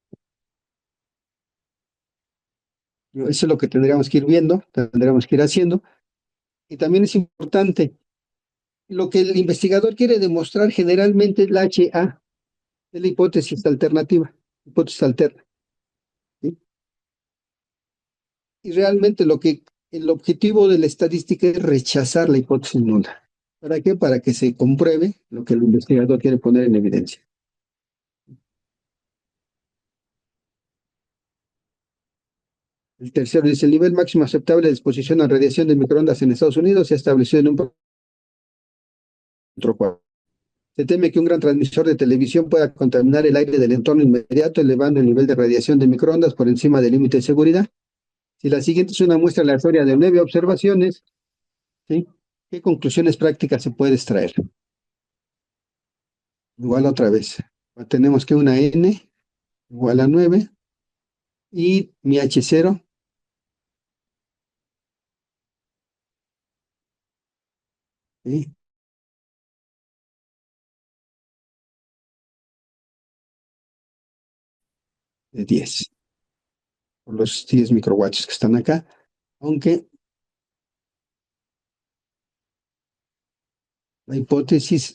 es lo que tendríamos que ir viendo, tendríamos que ir haciendo. Y también es importante, lo que el investigador quiere demostrar generalmente es la HA, es la hipótesis alternativa, hipótesis alterna, ¿sí? Y realmente el objetivo de la estadística es rechazar la hipótesis nula. ¿Para qué? Para que se compruebe lo que el investigador quiere poner en evidencia. El tercero dice, el nivel máximo aceptable de exposición a radiación de microondas en Estados Unidos se ha establecido en un parámetro. Se teme que un gran transmisor de televisión pueda contaminar el aire del entorno inmediato, elevando el nivel de radiación de microondas por encima del límite de seguridad. Si la siguiente es una muestra aleatoria de 9 observaciones, ¿sí?, ¿qué conclusiones prácticas se puede extraer? Igual otra vez. Tenemos que una n igual a 9 y mi h0, ¿sí?, de 10, por los 10 microwatts que están acá, aunque la hipótesis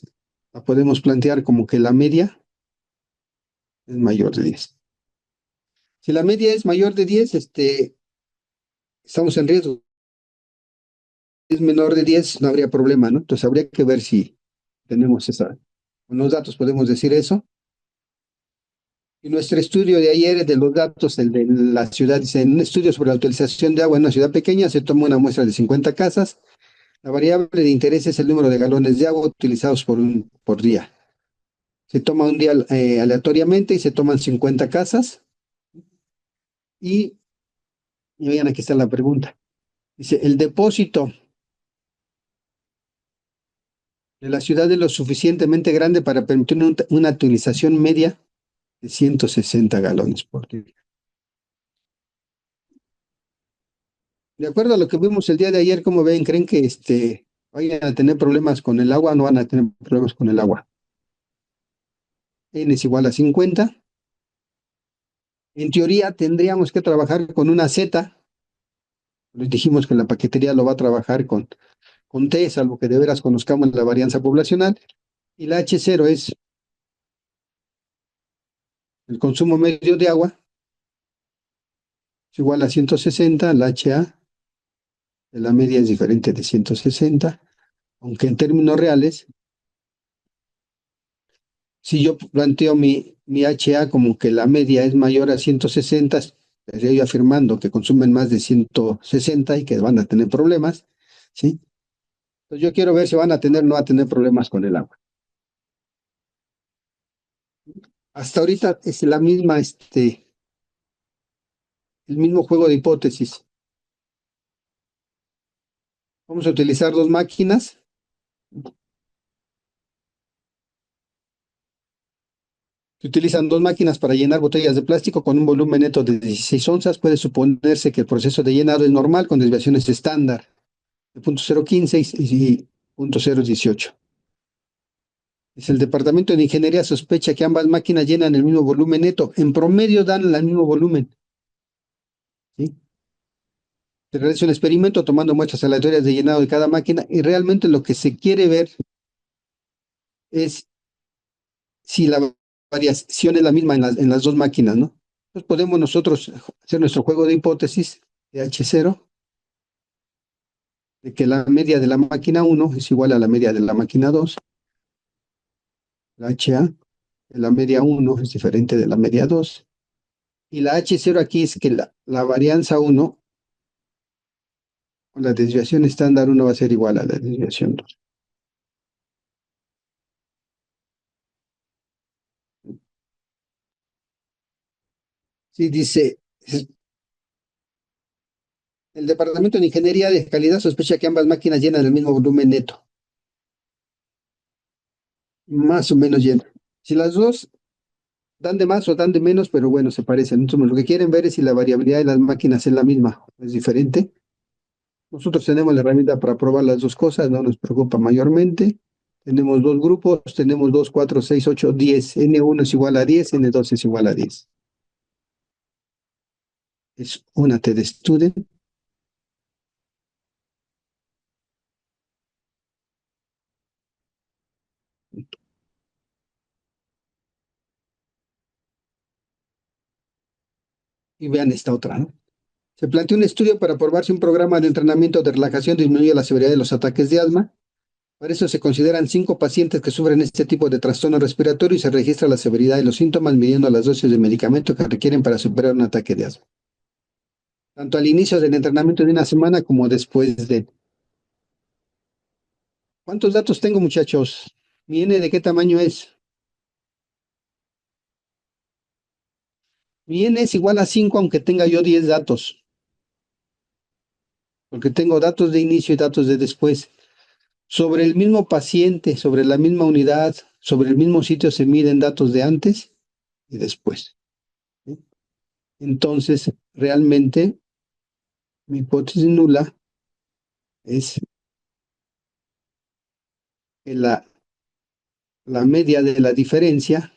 la podemos plantear como que la media es mayor de 10. Si la media es mayor de 10, estamos en riesgo. Si es menor de 10, no habría problema, ¿no? Entonces habría que ver si tenemos con los datos podemos decir eso. Y nuestro estudio de ayer de los datos, el de la ciudad, dice, en un estudio sobre la utilización de agua en una ciudad pequeña, se toma una muestra de 50 casas. La variable de interés es el número de galones de agua utilizados por día. Se toma un día aleatoriamente y se toman 50 casas. Y vean, aquí está la pregunta. Dice, el depósito de la ciudad es lo suficientemente grande para permitir una utilización media de 160 galones por día. De acuerdo a lo que vimos el día de ayer, ¿cómo ven? ¿Creen que vayan a tener problemas con el agua o no van a tener problemas con el agua? N es igual a 50. En teoría tendríamos que trabajar con una Z. Les dijimos que la paquetería lo va a trabajar con T, salvo que de veras conozcamos la varianza poblacional. Y la H0 es el consumo medio de agua, es igual a 160. La HA de la media es diferente de 160, aunque en términos reales, si yo planteo mi HA como que la media es mayor a 160, estaría yo afirmando que consumen más de 160 y que van a tener problemas, ¿sí? Entonces yo quiero ver si van a tener o no van a tener problemas con el agua. Hasta ahorita es la misma el mismo juego de hipótesis. Vamos a utilizar dos máquinas. Se utilizan dos máquinas para llenar botellas de plástico con un volumen neto de 16 onzas. Puede suponerse que el proceso de llenado es normal con desviaciones estándar de 0.015 y 0.018. Es el departamento de ingeniería sospecha que ambas máquinas llenan el mismo volumen neto. En promedio dan el mismo volumen. ¿Sí? Se realiza un experimento tomando muestras aleatorias de llenado de cada máquina y realmente lo que se quiere ver es si la variación es la misma en las dos máquinas, ¿no? Entonces podemos nosotros hacer nuestro juego de hipótesis de H0, de que la media de la máquina 1 es igual a la media de la máquina 2, la HA de la media 1 es diferente de la media 2, y la H0 aquí es que la varianza 1 o la desviación estándar 1 va a ser igual a la desviación 2. Sí, dice, el Departamento de Ingeniería de Calidad sospecha que ambas máquinas llenan el mismo volumen neto. Más o menos llenan. Si las dos dan de más o dan de menos, pero bueno, se parecen. Entonces, lo que quieren ver es si la variabilidad de las máquinas es la misma o es diferente. Nosotros tenemos la herramienta para probar las dos cosas, no nos preocupa mayormente. Tenemos dos grupos, tenemos 2, 4, 6, 8, 10. N1 es igual a 10, N2 es igual a 10. Es una TED Student. Y vean esta otra, ¿no? Se planteó un estudio para probar si un programa de entrenamiento de relajación disminuye la severidad de los ataques de asma. Para eso se consideran 5 pacientes que sufren este tipo de trastorno respiratorio y se registra la severidad de los síntomas midiendo las dosis de medicamento que requieren para superar un ataque de asma, tanto al inicio del entrenamiento de una semana como después de. ¿Cuántos datos tengo, muchachos? ¿Mi N de qué tamaño es? Mi N es igual a 5 aunque tenga yo 10 datos, porque tengo datos de inicio y datos de después. Sobre el mismo paciente, sobre la misma unidad, sobre el mismo sitio se miden datos de antes y después. ¿Sí? Entonces, realmente, mi hipótesis nula es que la media de la diferencia,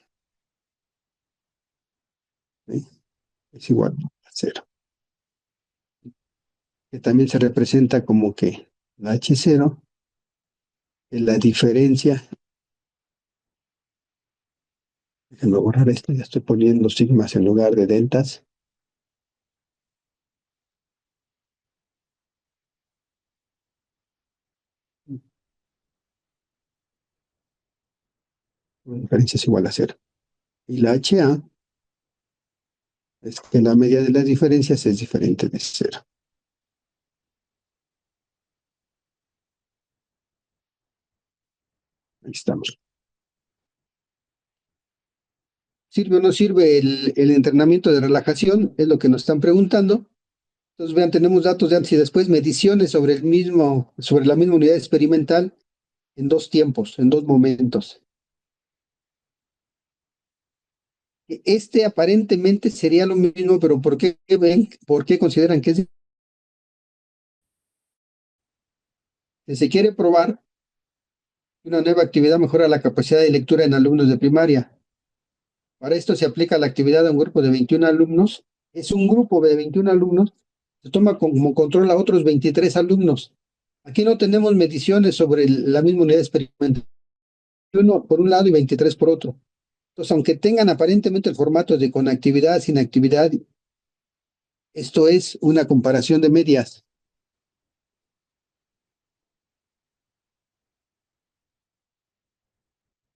¿sí?, es igual a 0, que también se representa como que la H0 es la diferencia. Déjenme borrar esto, ya estoy poniendo sigmas en lugar de deltas. La diferencia es igual a 0. Y la HA es que la media de las diferencias es diferente de 0. Ahí estamos. ¿Sirve o no sirve el entrenamiento de relajación? Es lo que nos están preguntando. Entonces, vean, tenemos datos de antes y después, mediciones sobre sobre la misma unidad experimental en dos tiempos, en dos momentos. Este aparentemente sería lo mismo, pero ¿por qué consideran que es? Que se quiere probar que una nueva actividad mejora la capacidad de lectura en alumnos de primaria. Para esto se aplica la actividad a un grupo de 21 alumnos. Es un grupo de 21 alumnos. Se toma como control a otros 23 alumnos. Aquí no tenemos mediciones sobre la misma unidad experimental. 21 por un lado y 23 por otro. Entonces, aunque tengan aparentemente el formato de con actividad, sin actividad, esto es una comparación de medias.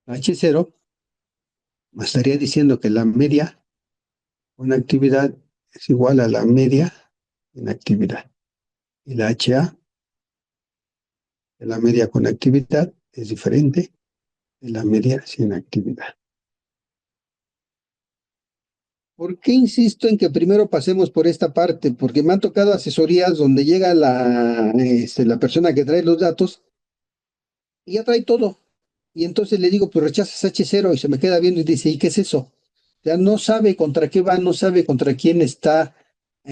H0 me estaría diciendo que la media con actividad es igual a la media en actividad. Y la HA de la media con actividad es diferente de la media sin actividad. ¿Por qué insisto en que primero pasemos por esta parte? Porque me han tocado asesorías donde llega la persona que trae los datos y ya trae todo. Y entonces le digo, pues rechazas H0 y se me queda viendo y dice, ¿y qué es eso? Ya no sabe contra qué va, no sabe contra quién está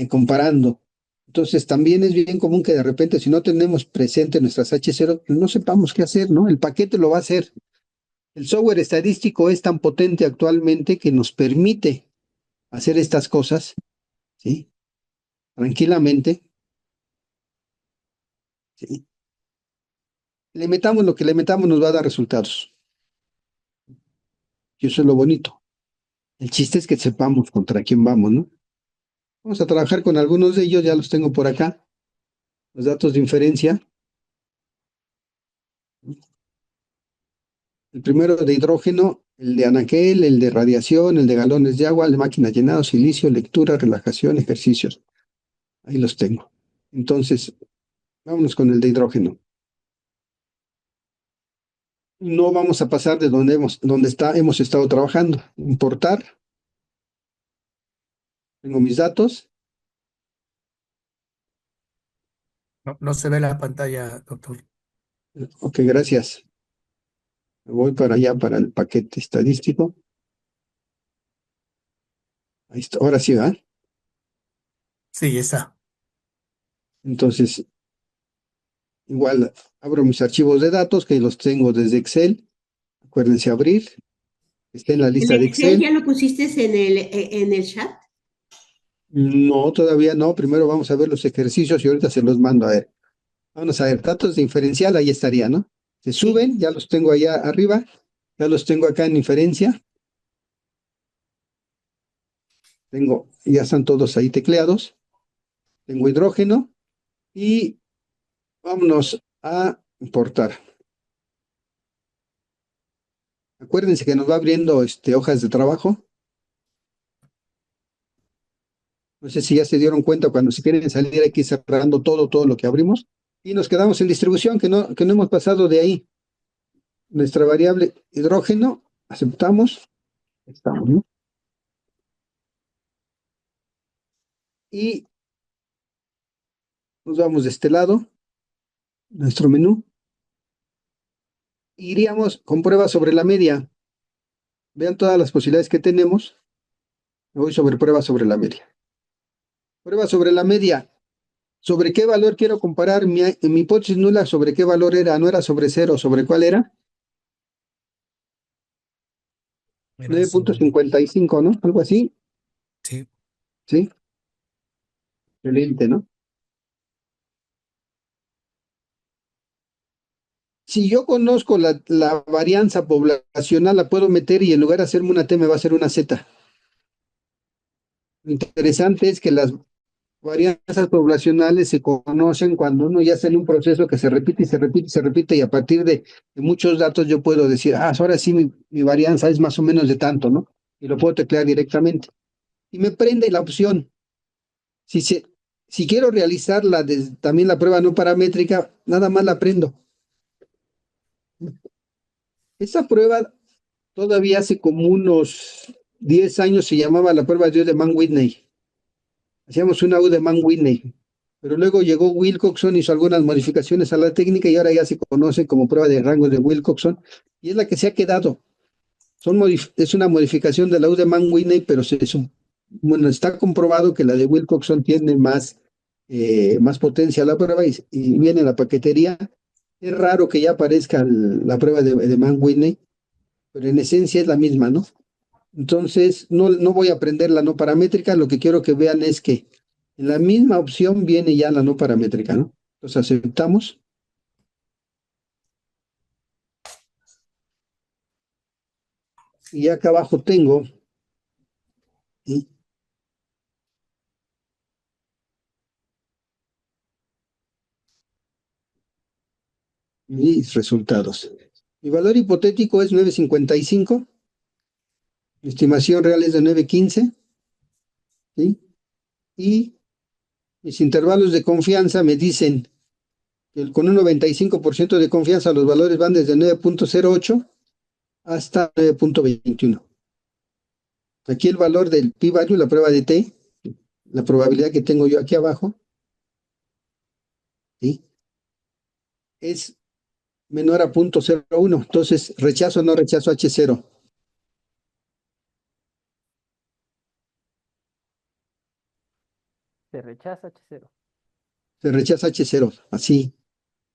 comparando. Entonces también es bien común que de repente si no tenemos presente nuestras H0, pues no sepamos qué hacer, ¿no? El paquete lo va a hacer. El software estadístico es tan potente actualmente que nos permite hacer estas cosas, ¿sí? Tranquilamente, ¿sí? Le metamos lo que le metamos, nos va a dar resultados. Y eso es lo bonito. El chiste es que sepamos contra quién vamos, ¿no? Vamos a trabajar con algunos de ellos, ya los tengo por acá. Los datos de inferencia. El primero de hidrógeno, el de anaquel, el de radiación, el de galones de agua, el de máquinas llenadas, silicio, lectura, relajación, ejercicios. Ahí los tengo. Entonces, vámonos con el de hidrógeno. No vamos a pasar de hemos estado trabajando. Importar. Tengo mis datos. No, no se ve la pantalla, doctor. Ok, gracias. Me voy para allá, para el paquete estadístico. Ahí está. Ahora sí, ¿verdad? Sí, está. Entonces, igual abro mis archivos de datos que los tengo desde Excel. Acuérdense abrir. Está en la ¿El lista de Excel Excel. ya lo pusiste en el chat? No, todavía no. Primero vamos a ver los ejercicios y ahorita se los mando a ver. Vamos a ver, datos de inferencial, ahí estaría, ¿no? Se Sí. suben, ya los tengo allá arriba, ya los tengo acá en inferencia. Ya están todos ahí tecleados. Tengo hidrógeno y vámonos a importar. Acuérdense que nos va abriendo hojas de trabajo. No sé si ya se dieron cuenta cuando se quieren salir aquí cerrando todo lo que abrimos. Y nos quedamos en distribución, que no hemos pasado de ahí. Nuestra variable hidrógeno, aceptamos, estamos, ¿no? Y nos vamos de este lado, nuestro menú. Iríamos con pruebas sobre la media. Vean todas las posibilidades que tenemos. Me voy sobre pruebas sobre la media. Pruebas sobre la media. ¿Sobre qué valor quiero comparar? Mi hipótesis nula, ¿sobre qué valor era? ¿No era sobre cero? ¿Sobre cuál era? Era sobre. 9.55, ¿no? Algo así. Sí. Sí. Excelente, ¿no? Si yo conozco la varianza poblacional, la puedo meter y en lugar de hacerme una T me va a hacer una Z. Lo interesante es que las varianzas poblacionales se conocen cuando uno ya está en un proceso que se repite y se repite y se repite y a partir de muchos datos yo puedo decir, ahora sí mi varianza es más o menos de tanto, ¿no? Y lo puedo teclear directamente. Y me prende la opción. Si, se, si quiero realizar también la prueba no paramétrica, nada más la prendo. Esa prueba todavía hace como unos 10 años se llamaba la prueba de Mann-Whitney. Hacíamos una U de Mann-Whitney. Pero luego llegó Wilcoxon, hizo algunas modificaciones a la técnica y ahora ya se conoce como prueba de rangos de Wilcoxon y es la que se ha quedado. Es una modificación de la U de Mann-Whitney, pero bueno, está comprobado que la de Wilcoxon tiene más potencia a la prueba y viene la paquetería. Es raro que ya aparezca la prueba de Mann-Whitney, pero en esencia es la misma, ¿no? Entonces, no voy a aprender la no paramétrica, lo que quiero que vean es que en la misma opción viene ya la no paramétrica, ¿no? Entonces aceptamos y acá abajo tengo ¿sí? Mis resultados. Mi valor hipotético es 9.55, mi estimación real es de 9.15, ¿sí? Y mis intervalos de confianza me dicen que con un 95% de confianza los valores van desde 9.08 hasta 9.21. Aquí el valor del p-value, la prueba de t, la probabilidad que tengo yo aquí abajo, ¿sí? Es menor a 0.01. Entonces, rechazo o no rechazo H0. Se rechaza H0. Se rechaza H0. Así.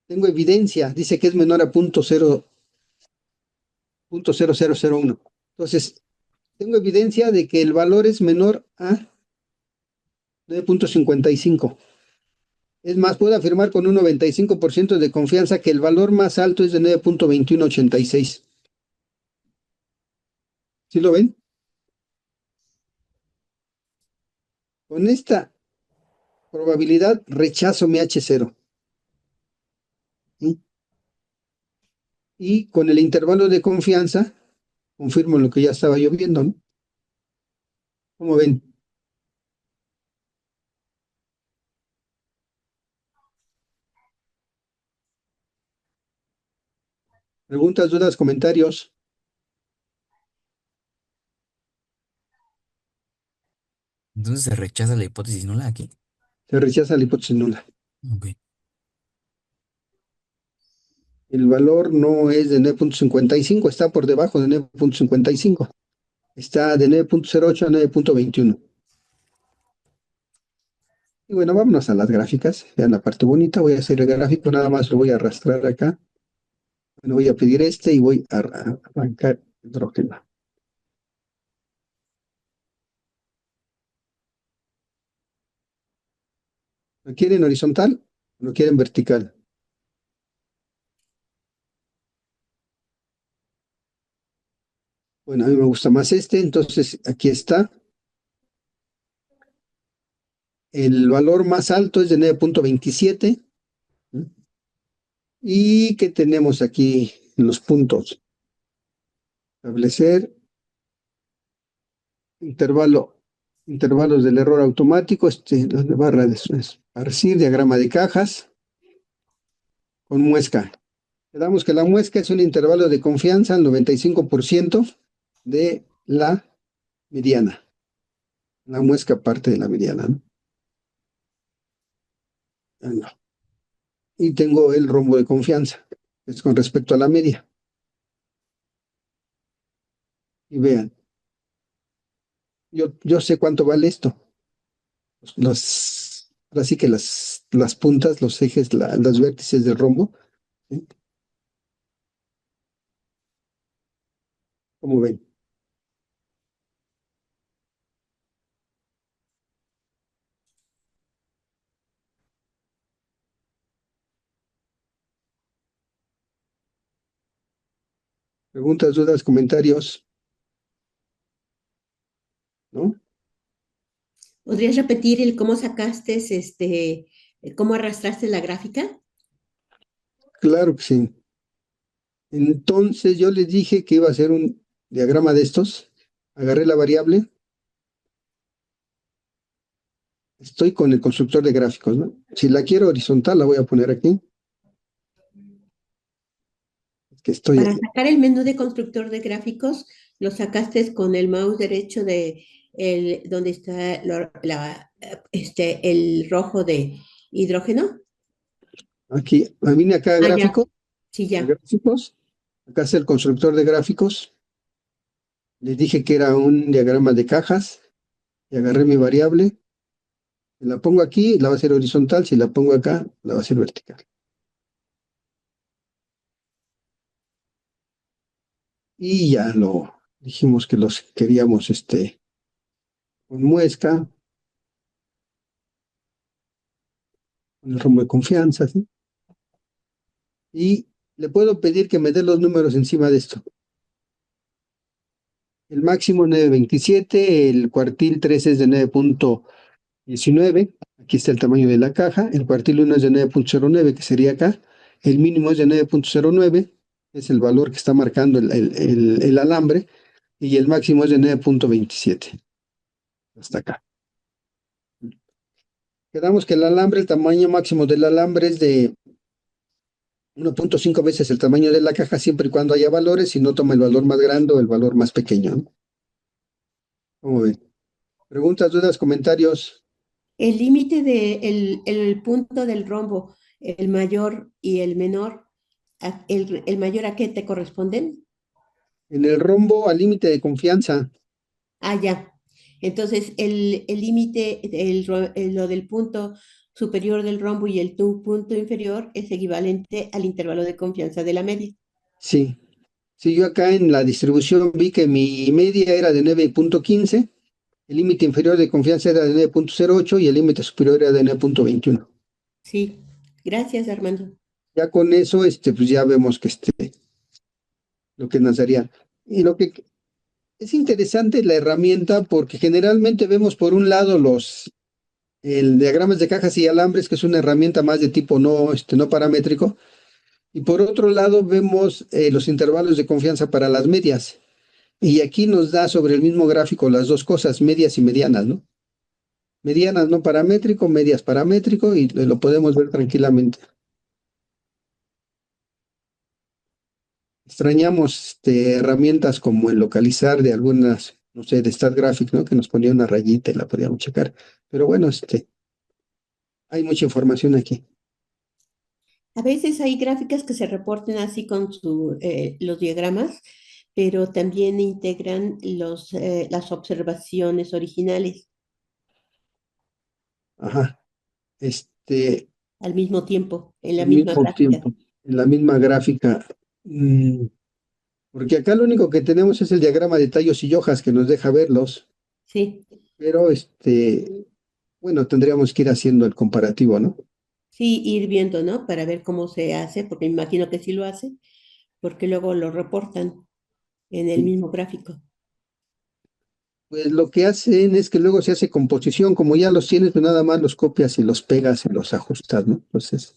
Tengo evidencia. Dice que es menor a 0.0001. Entonces, tengo evidencia de que el valor es menor a 9.55. Es más, puedo afirmar con un 95% de confianza que el valor más alto es de 9.2186. ¿Sí lo ven? Con esta probabilidad rechazo mi H0. ¿Sí? Y con el intervalo de confianza confirmo lo que ya estaba yo viendo, ¿no? ¿Cómo ven? Preguntas, dudas, comentarios. Entonces se rechaza la hipótesis nula aquí. Se rechaza la hipótesis nula. Ok. El valor no es de 9.55, está por debajo de 9.55. Está de 9.08 a 9.21. Y bueno, vámonos a las gráficas. Vean la parte bonita. Voy a hacer el gráfico, nada más lo voy a arrastrar acá. Bueno, voy a pedir este y voy a arrancar hidrógeno. ¿Lo quieren horizontal o lo quieren vertical? Bueno, a mí me gusta más este, entonces aquí está. El valor más alto es de 9.27. ¿Y qué tenemos aquí en los puntos? Establecer intervalos del error automático, la barra de esparcir, diagrama de cajas con muesca. Quedamos que la muesca es un intervalo de confianza al 95% de la mediana. La muesca parte de la mediana, ¿no? No. Y tengo el rombo de confianza, que es con respecto a la media. Y vean, yo sé cuánto vale esto. Así que las puntas, los ejes, los vértices del rombo, ¿sí? ¿Cómo ven? Preguntas, dudas, comentarios, ¿no? ¿Podrías repetir el cómo sacaste, cómo arrastraste la gráfica? Claro que sí. Entonces yo les dije que iba a hacer un diagrama de estos. Agarré la variable. Estoy con el constructor de gráficos, ¿no? Si la quiero horizontal, la voy a poner aquí. Es que estoy Para ahí. sacar el menú de constructor de gráficos, lo sacaste con el mouse derecho de donde está el rojo de hidrógeno. Aquí, vine acá a Ah, ya, gráfico, sí, a ya. gráficos. Acá está el constructor de gráficos. Les dije que era un diagrama de cajas. Y agarré mi variable. Si la pongo aquí, la va a hacer horizontal. Si la pongo acá, la va a hacer vertical. Y ya lo dijimos que los queríamos con muesca, con el rombo de confianza, ¿sí? Y le puedo pedir que me dé los números encima de esto. El máximo 9.27, el cuartil 3 es de 9.19, aquí está el tamaño de la caja, el cuartil 1 es de 9.09, que sería acá, el mínimo es de 9.09, es el valor que está marcando el alambre, y el máximo es de 9.27, hasta acá. Quedamos que el alambre, el tamaño máximo del alambre es de 1.5 veces el tamaño de la caja, siempre y cuando haya valores, y no toma el valor más grande o el valor más pequeño, ¿no? ¿Cómo ven? Preguntas, dudas, comentarios. El límite de el punto del rombo, el mayor y el menor, el mayor a qué te corresponden. En el rombo al límite de confianza. Ah, ya. Entonces, el límite, lo del punto superior del rombo y el punto inferior es equivalente al intervalo de confianza de la media. Sí. Sí, yo acá en la distribución vi que mi media era de 9.15, el límite inferior de confianza era de 9.08 y el límite superior era de 9.21. Sí, gracias, Armando. Ya con eso, pues ya vemos que lo que nos daría. Y lo que es interesante la herramienta porque generalmente vemos por un lado el diagramas de cajas y alambres, que es una herramienta más de tipo no paramétrico, y por otro lado vemos los intervalos de confianza para las medias. Y aquí nos da sobre el mismo gráfico las dos cosas, medias y medianas, ¿no? Medianas no paramétrico, medias paramétrico, y lo podemos ver tranquilamente. Extrañamos herramientas como el localizar de algunas, no sé, de StatGraphic, ¿no? Que nos ponía una rayita y la podíamos checar. Pero bueno, hay mucha información aquí. A veces hay gráficas que se reportan así con los diagramas, pero también integran las observaciones originales Ajá. al mismo tiempo, en la Al misma mismo gráfica. tiempo, en la misma gráfica. Porque acá lo único que tenemos es el diagrama de tallos y hojas que nos deja verlos, Sí, pero bueno, tendríamos que ir haciendo el comparativo, ¿no? sí, ir viendo, ¿no? Para ver cómo se hace, porque me imagino que sí lo hace, porque luego lo reportan en el Sí. mismo gráfico. Pues lo que hacen es que luego se hace composición, como ya los tienes, pues nada más los copias y los pegas y los ajustas, ¿no? Entonces,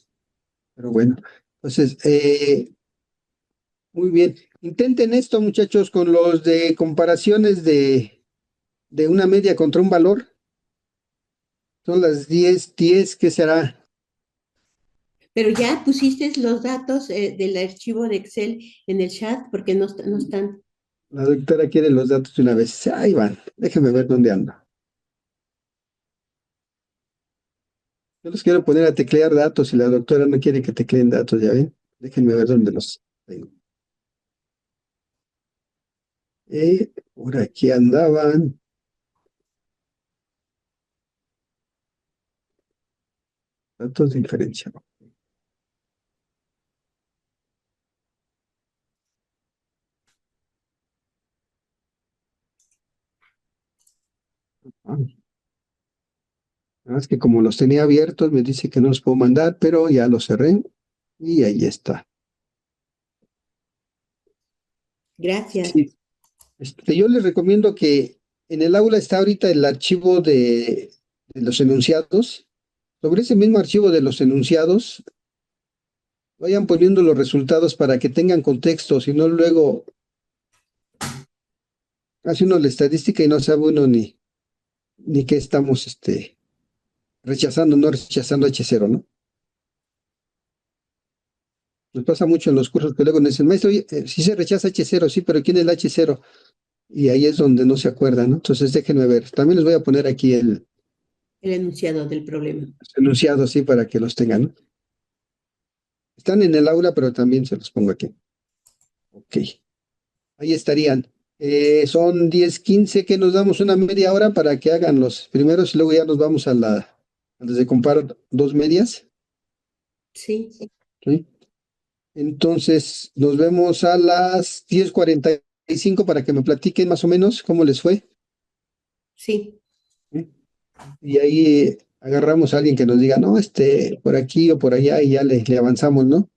pero bueno, entonces, muy bien. Intenten esto, muchachos, con los de comparaciones de una media contra un valor. Son las 10:10, ¿qué será? Pero ya pusiste los datos del archivo de Excel en el chat, porque no están. La doctora quiere los datos de una vez. Ahí van, déjenme ver dónde anda. Yo los quiero poner a teclear datos y la doctora no quiere que tecleen datos, ¿ya ven? Déjenme ver dónde los tengo. Por aquí andaban. Datos de diferencia. Ah, nada más que como los tenía abiertos, me dice que no los puedo mandar, pero ya los cerré y ahí está. Gracias. Sí, yo les recomiendo que en el aula está ahorita el archivo de los enunciados. Sobre ese mismo archivo de los enunciados, vayan poniendo los resultados para que tengan contexto, si no luego hace uno la estadística y no sabe uno ni qué estamos rechazando, no rechazando H0, ¿no? Nos pasa mucho en los cursos que luego nos dicen, maestro, oye, sí se rechaza H0, sí, pero ¿quién es el H0? Y ahí es donde no se acuerdan, ¿no? Entonces déjenme ver. También les voy a poner aquí El enunciado del problema. los enunciados, sí, para que los tengan, ¿no? Están en el aula, pero también se los pongo aquí. Ok. Ahí estarían. Son 10:15 que nos damos una media hora para que hagan los primeros y luego ya nos vamos antes de comparar dos medias. Sí, ¿Sí? Entonces, nos vemos a las 10:45 para que me platiquen más o menos cómo les fue. sí. ¿Sí? Y ahí agarramos a alguien que nos diga, no, por aquí o por allá y ya le avanzamos, ¿no?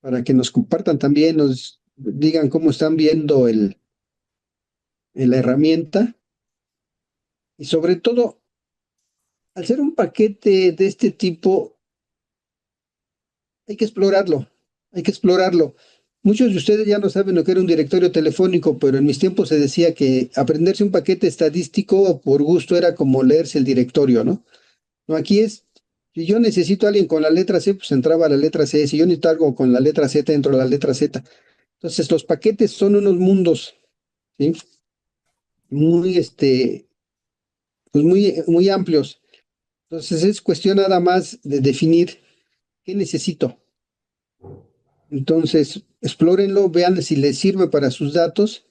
Para que nos compartan también, nos digan cómo están viendo la herramienta y sobre todo, al ser un paquete de este tipo, hay que explorarlo, hay que explorarlo. Muchos de ustedes ya no saben lo que era un directorio telefónico, pero en mis tiempos se decía que aprenderse un paquete estadístico por gusto era como leerse el directorio, ¿no? No, aquí si yo necesito a alguien con la letra C, pues entraba a la letra C. Si yo necesito algo con la letra Z, entro a la letra Z. Entonces, los paquetes son unos mundos, ¿sí? muy, pues muy amplios. Entonces es cuestión nada más de definir qué necesito. Entonces, explórenlo, vean si les sirve para sus datos,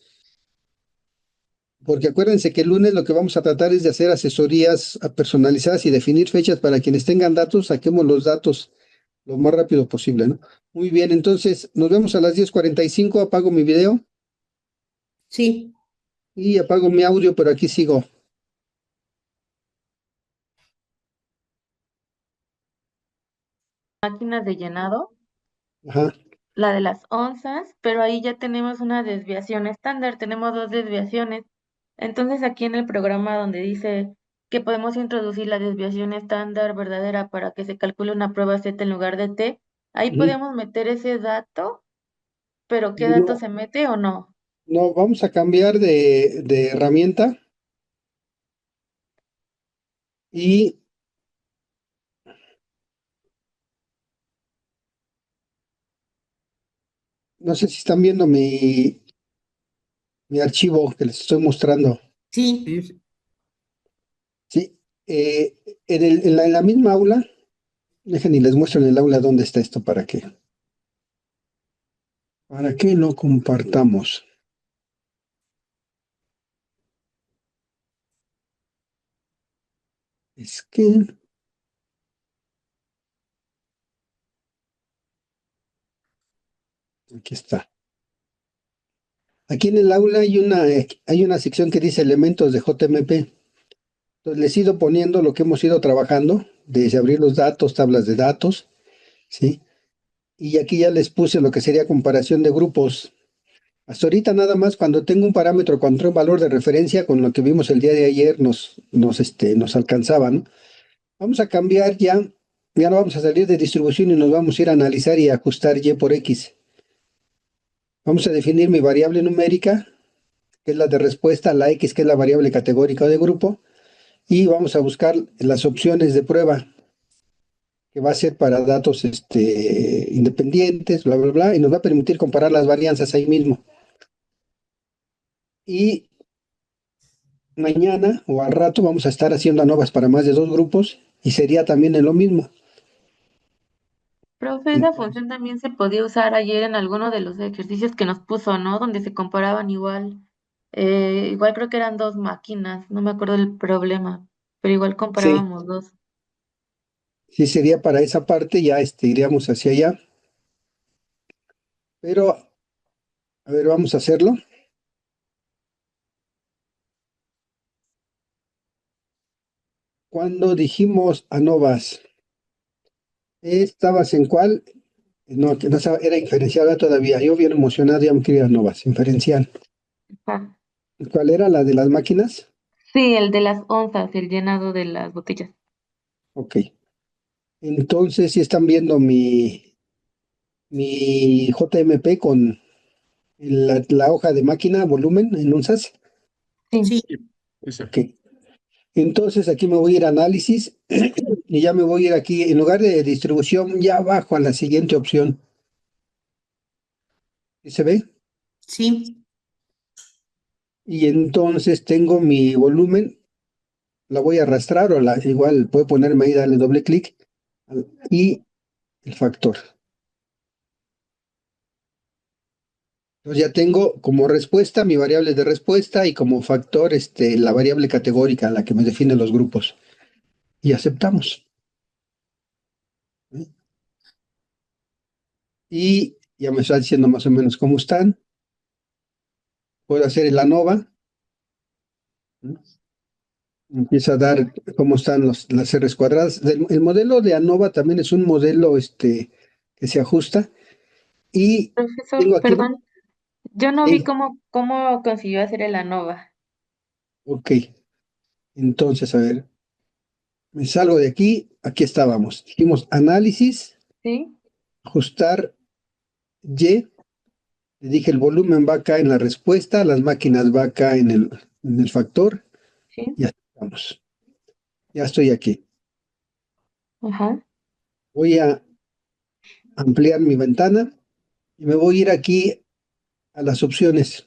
porque acuérdense que el lunes lo que vamos a tratar es de hacer asesorías personalizadas y definir fechas para quienes tengan datos, saquemos los datos lo más rápido posible, ¿no? Muy bien, entonces nos vemos a las 10:45, apago mi video Sí, y apago mi audio, pero aquí sigo. Máquinas de llenado, Ajá. la de las onzas, pero ahí ya tenemos una desviación estándar, tenemos dos desviaciones. Entonces aquí en el programa donde dice que podemos introducir la desviación estándar verdadera para que se calcule una prueba Z en lugar de T, ahí Ujú. podemos meter ese dato, pero ¿qué dato No, se mete o no? no, vamos a cambiar de herramienta y no sé si están viendo mi archivo que les estoy mostrando. sí, Sí, sí. Sí, en la misma aula, dejen y les muestro en el aula dónde está esto para que lo compartamos. Es que aquí está. Aquí en el aula hay una sección que dice elementos de JMP. Entonces les he ido poniendo lo que hemos ido trabajando, desde abrir los datos, tablas de datos, ¿sí? Y aquí ya les puse lo que sería comparación de grupos. Hasta ahorita nada más cuando tengo un parámetro, cuando tengo un valor de referencia con lo que vimos el día de ayer nos alcanzaba, ¿no? Vamos a cambiar ya no vamos a salir de distribución y nos vamos a ir a analizar y ajustar Y por X. Vamos a definir mi variable numérica, que es la de respuesta, la X, que es la variable categórica o de grupo, y vamos a buscar las opciones de prueba, que va a ser para datos independientes, bla, bla, bla, y nos va a permitir comparar las varianzas ahí mismo. Y mañana o al rato vamos a estar haciendo ANOVAs para más de dos grupos y sería también en lo mismo. Profe, esa Entonces, función también se podía usar ayer en alguno de los ejercicios que nos puso, ¿no? Donde se comparaban igual. Igual creo que eran dos máquinas, no me acuerdo del problema, pero igual sí, comparábamos dos. sí sería para esa parte, ya iríamos hacia allá, pero a ver, vamos a hacerlo. Cuando dijimos ANOVAs, ¿estabas en cuál? No, que no era inferencial todavía. Yo bien emocionado, ya me quería ANOVAs, inferencial. Ajá. ¿Cuál era la de las máquinas? Sí, el de las onzas, el llenado de las botellas. Ok. Entonces, si están viendo mi JMP con la hoja de máquina, volumen en onzas. Sí, sí, Ok. Entonces, aquí me voy a ir a análisis y ya me voy a ir aquí, en lugar de distribución, ya abajo a la siguiente opción. ¿Sí se ve? sí, Y entonces tengo mi volumen, la voy a arrastrar o igual puedo ponerme ahí, darle doble clic y el factor. Entonces ya tengo como respuesta mi variable de respuesta y como factor la variable categórica, la que me define los grupos. Y aceptamos. ¿Sí? Y ya me está diciendo más o menos cómo están. Puedo hacer el ANOVA. ¿Sí? Empieza a dar cómo están las R's cuadradas. El modelo de ANOVA también es un modelo que se ajusta. Y profesor, tengo aquí, perdón, yo no vi sí, cómo consiguió hacer el ANOVA. ok. Entonces, a ver, me salgo de aquí. Aquí estábamos. Dijimos análisis, ¿Sí? ajustar Y. Le dije el volumen va acá en la respuesta, las máquinas va acá en el factor. ¿Sí? Ya estamos. Ya estoy aquí. Ajá. Voy a ampliar mi ventana y me voy a ir aquí a las opciones.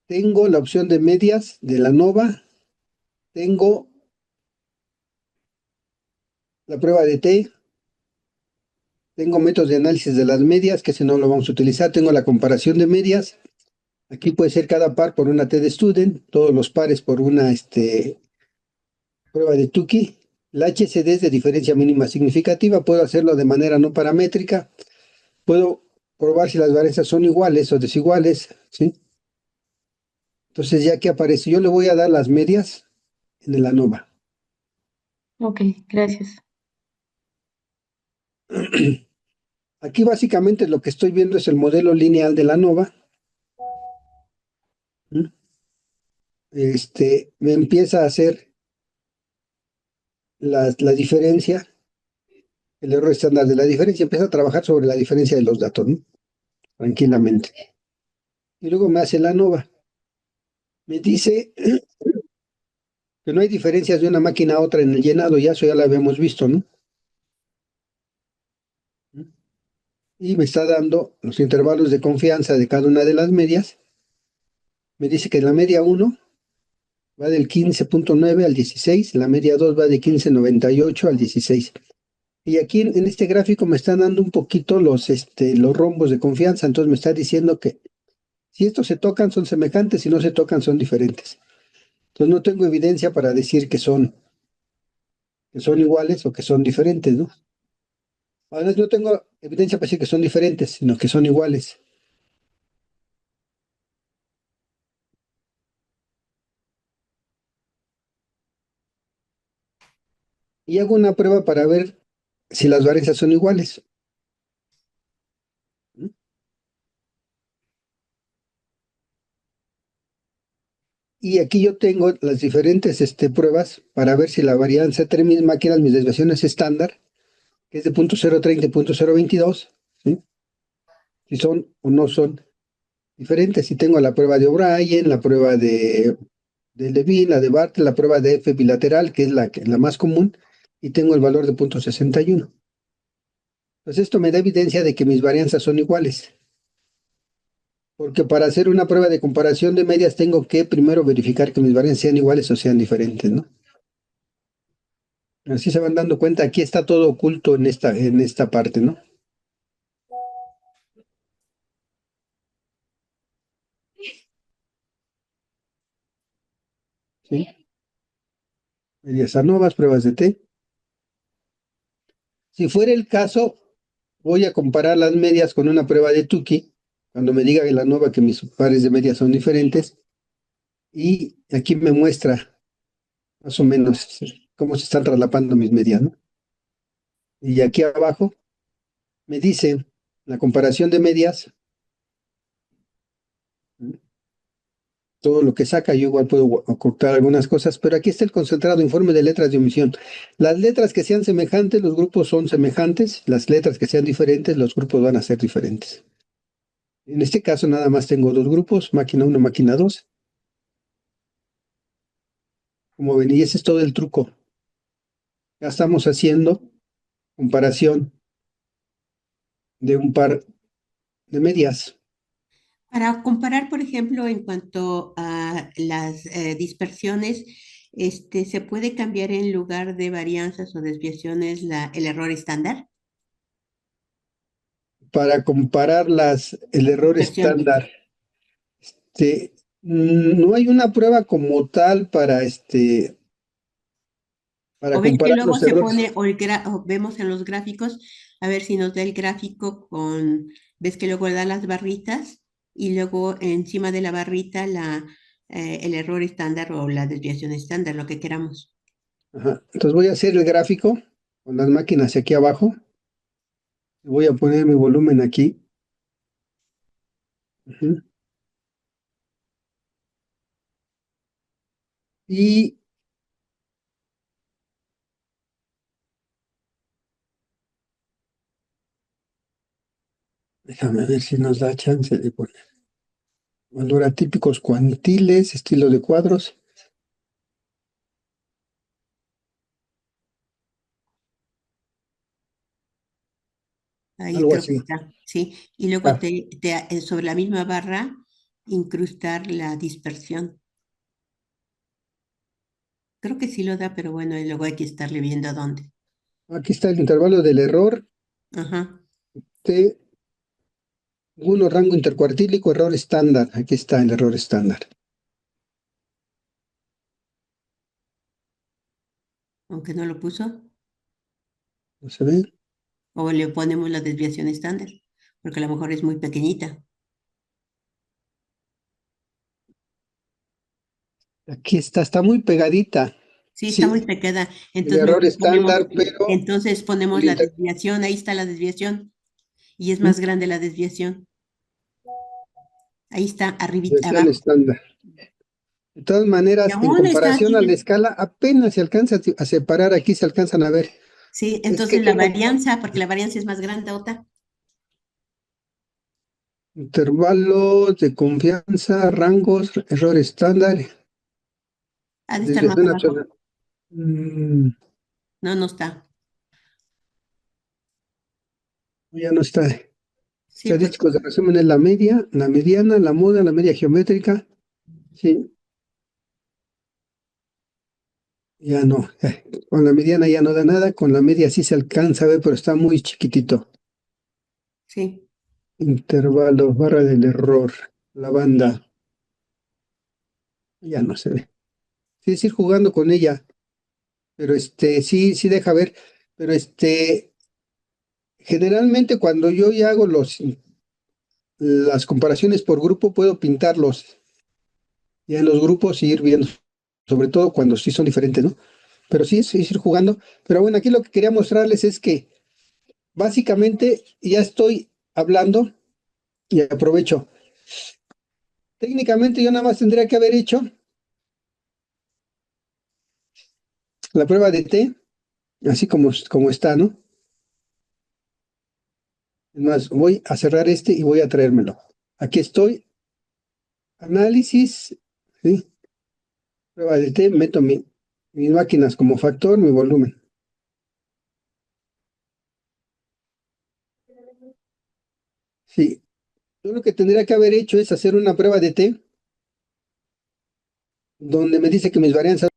tengo la opción de medias de la NOVA, tengo la prueba de T, tengo métodos de análisis de las medias, que ese no lo vamos a utilizar, tengo la comparación de medias, aquí puede ser cada par por una T de Student, todos los pares por una prueba de Tukey, la HCD es de diferencia mínima significativa, puedo hacerlo de manera no paramétrica, puedo probar si las varianzas son iguales o desiguales, ¿sí? Entonces ya que aparece, yo le voy a dar las medias en el ANOVA. Ok, gracias. Aquí básicamente lo que estoy viendo es el modelo lineal de la ANOVA. ¿Mm? Me empieza a hacer la diferencia, el error estándar de la diferencia, empieza a trabajar sobre la diferencia de los datos, ¿no? Tranquilamente. Y luego me hace la ANOVA. Me dice que no hay diferencias de una máquina a otra en el llenado, ya eso ya lo habíamos visto, ¿no? Y me está dando los intervalos de confianza de cada una de las medias. Me dice que la media 1 va del 15.9 al 16, la media 2 va de 15.98 al 16. Y aquí en este gráfico me están dando un poquito los rombos de confianza, entonces me está diciendo que si estos se tocan son semejantes, si no se tocan son diferentes. Entonces no tengo evidencia para decir que son iguales o que son diferentes, ¿no? Además no tengo evidencia para decir que son diferentes, sino que son iguales. Y hago una prueba para ver si las varianzas son iguales. Y aquí yo tengo las diferentes pruebas para ver si la varianza entre mis máquinas, mis desviaciones estándar, que es de 0.030 y 0.022, ¿sí? Si son o no son diferentes. Si tengo la prueba de O'Brien, la prueba de Levin, la de Bartlett, la prueba de F bilateral, que es la más común, y tengo el valor de 0.61. Pues esto me da evidencia de que mis varianzas son iguales. Porque para hacer una prueba de comparación de medias tengo que primero verificar que mis varianzas sean iguales o sean diferentes, ¿no? Así se van dando cuenta, aquí está todo oculto en esta parte, ¿no? ¿Sí? Medias ANOVAs, pruebas de T. Si fuera el caso, voy a comparar las medias con una prueba de Tukey, cuando me diga la ANOVA que mis pares de medias son diferentes, y aquí me muestra más o menos cómo se están traslapando mis medias, ¿no? Y aquí abajo me dice la comparación de medias, todo lo que saca, yo igual puedo ocultar algunas cosas, pero aquí está el concentrado informe de letras de omisión. Las letras que sean semejantes, los grupos son semejantes, las letras que sean diferentes, los grupos van a ser diferentes. En este caso nada más tengo dos grupos, máquina 1, máquina 2. Como ven, y ese es todo el truco. Ya estamos haciendo comparación de un par de medias. Para comparar, por ejemplo, en cuanto a las dispersiones, ¿se puede cambiar en lugar de varianzas o desviaciones el error estándar? Para comparar el error Dispersión. estándar. No hay una prueba como tal para O ves que comparar luego los se errores. pone, o vemos en los gráficos, a ver si nos da el gráfico ves que luego da las barritas y luego encima de la barrita el error estándar o la desviación estándar, lo que queramos. Ajá. Entonces voy a hacer el gráfico con las máquinas aquí abajo. Voy a poner mi volumen aquí. Ujú. Y déjame ver si nos da chance de poner valor atípicos cuantiles, estilo de cuadros, Ahí algo creo que así. está, sí. Y luego Ah, sobre la misma barra, incrustar la dispersión. Creo que sí lo da, pero bueno, y luego hay que estarle viendo a dónde. Aquí está el intervalo del error Ajá. de 1 rango intercuartílico, error estándar. Aquí está el error estándar. Aunque no lo puso. ¿No se ve? O le ponemos la desviación estándar, porque a lo mejor es muy pequeñita. Aquí está muy pegadita. Sí, está muy Sí, pequeña. el Entonces error mejor ponemos, estándar, pero entonces ponemos el la desviación, ahí está la desviación, y es más grande la desviación. Ahí está, arribita, desviación abajo. estándar. De todas Y maneras, en aún está comparación a la aquí. escala, apenas se alcanza a separar, aquí se alcanzan a ver. Sí, Es que entonces la tengo varianza, porque la varianza es más grande, otra, intervalos de confianza, rangos, error estándar, ha de estar más desviación abajo. absoluta. Mm, No, no está. ya no está. Sí, porque Estadísticos de resumen es la media, la mediana, la moda, la media geométrica. Sí, ya no. Con la mediana ya no da nada, con la media sí se alcanza a ver, pero está muy chiquitito. sí, Intervalos, barra del error, la banda, ya no se ve. Sí, es ir jugando con ella, pero sí deja ver, pero generalmente cuando yo ya hago las comparaciones por grupo, puedo pintarlos ya en los grupos y ir viendo, sobre todo cuando sí son diferentes, ¿no? Pero sí es ir jugando. Pero bueno, aquí lo que quería mostrarles es que básicamente ya estoy hablando y aprovecho. Técnicamente yo nada más tendría que haber hecho la prueba de T, así como está, ¿no? Es más, voy a cerrar y voy a traérmelo. Aquí estoy, análisis, ¿sí? Prueba de T, meto mis máquinas como factor, mi volumen. Sí, yo lo que tendría que haber hecho es hacer una prueba de T donde me dice que mis varianzas.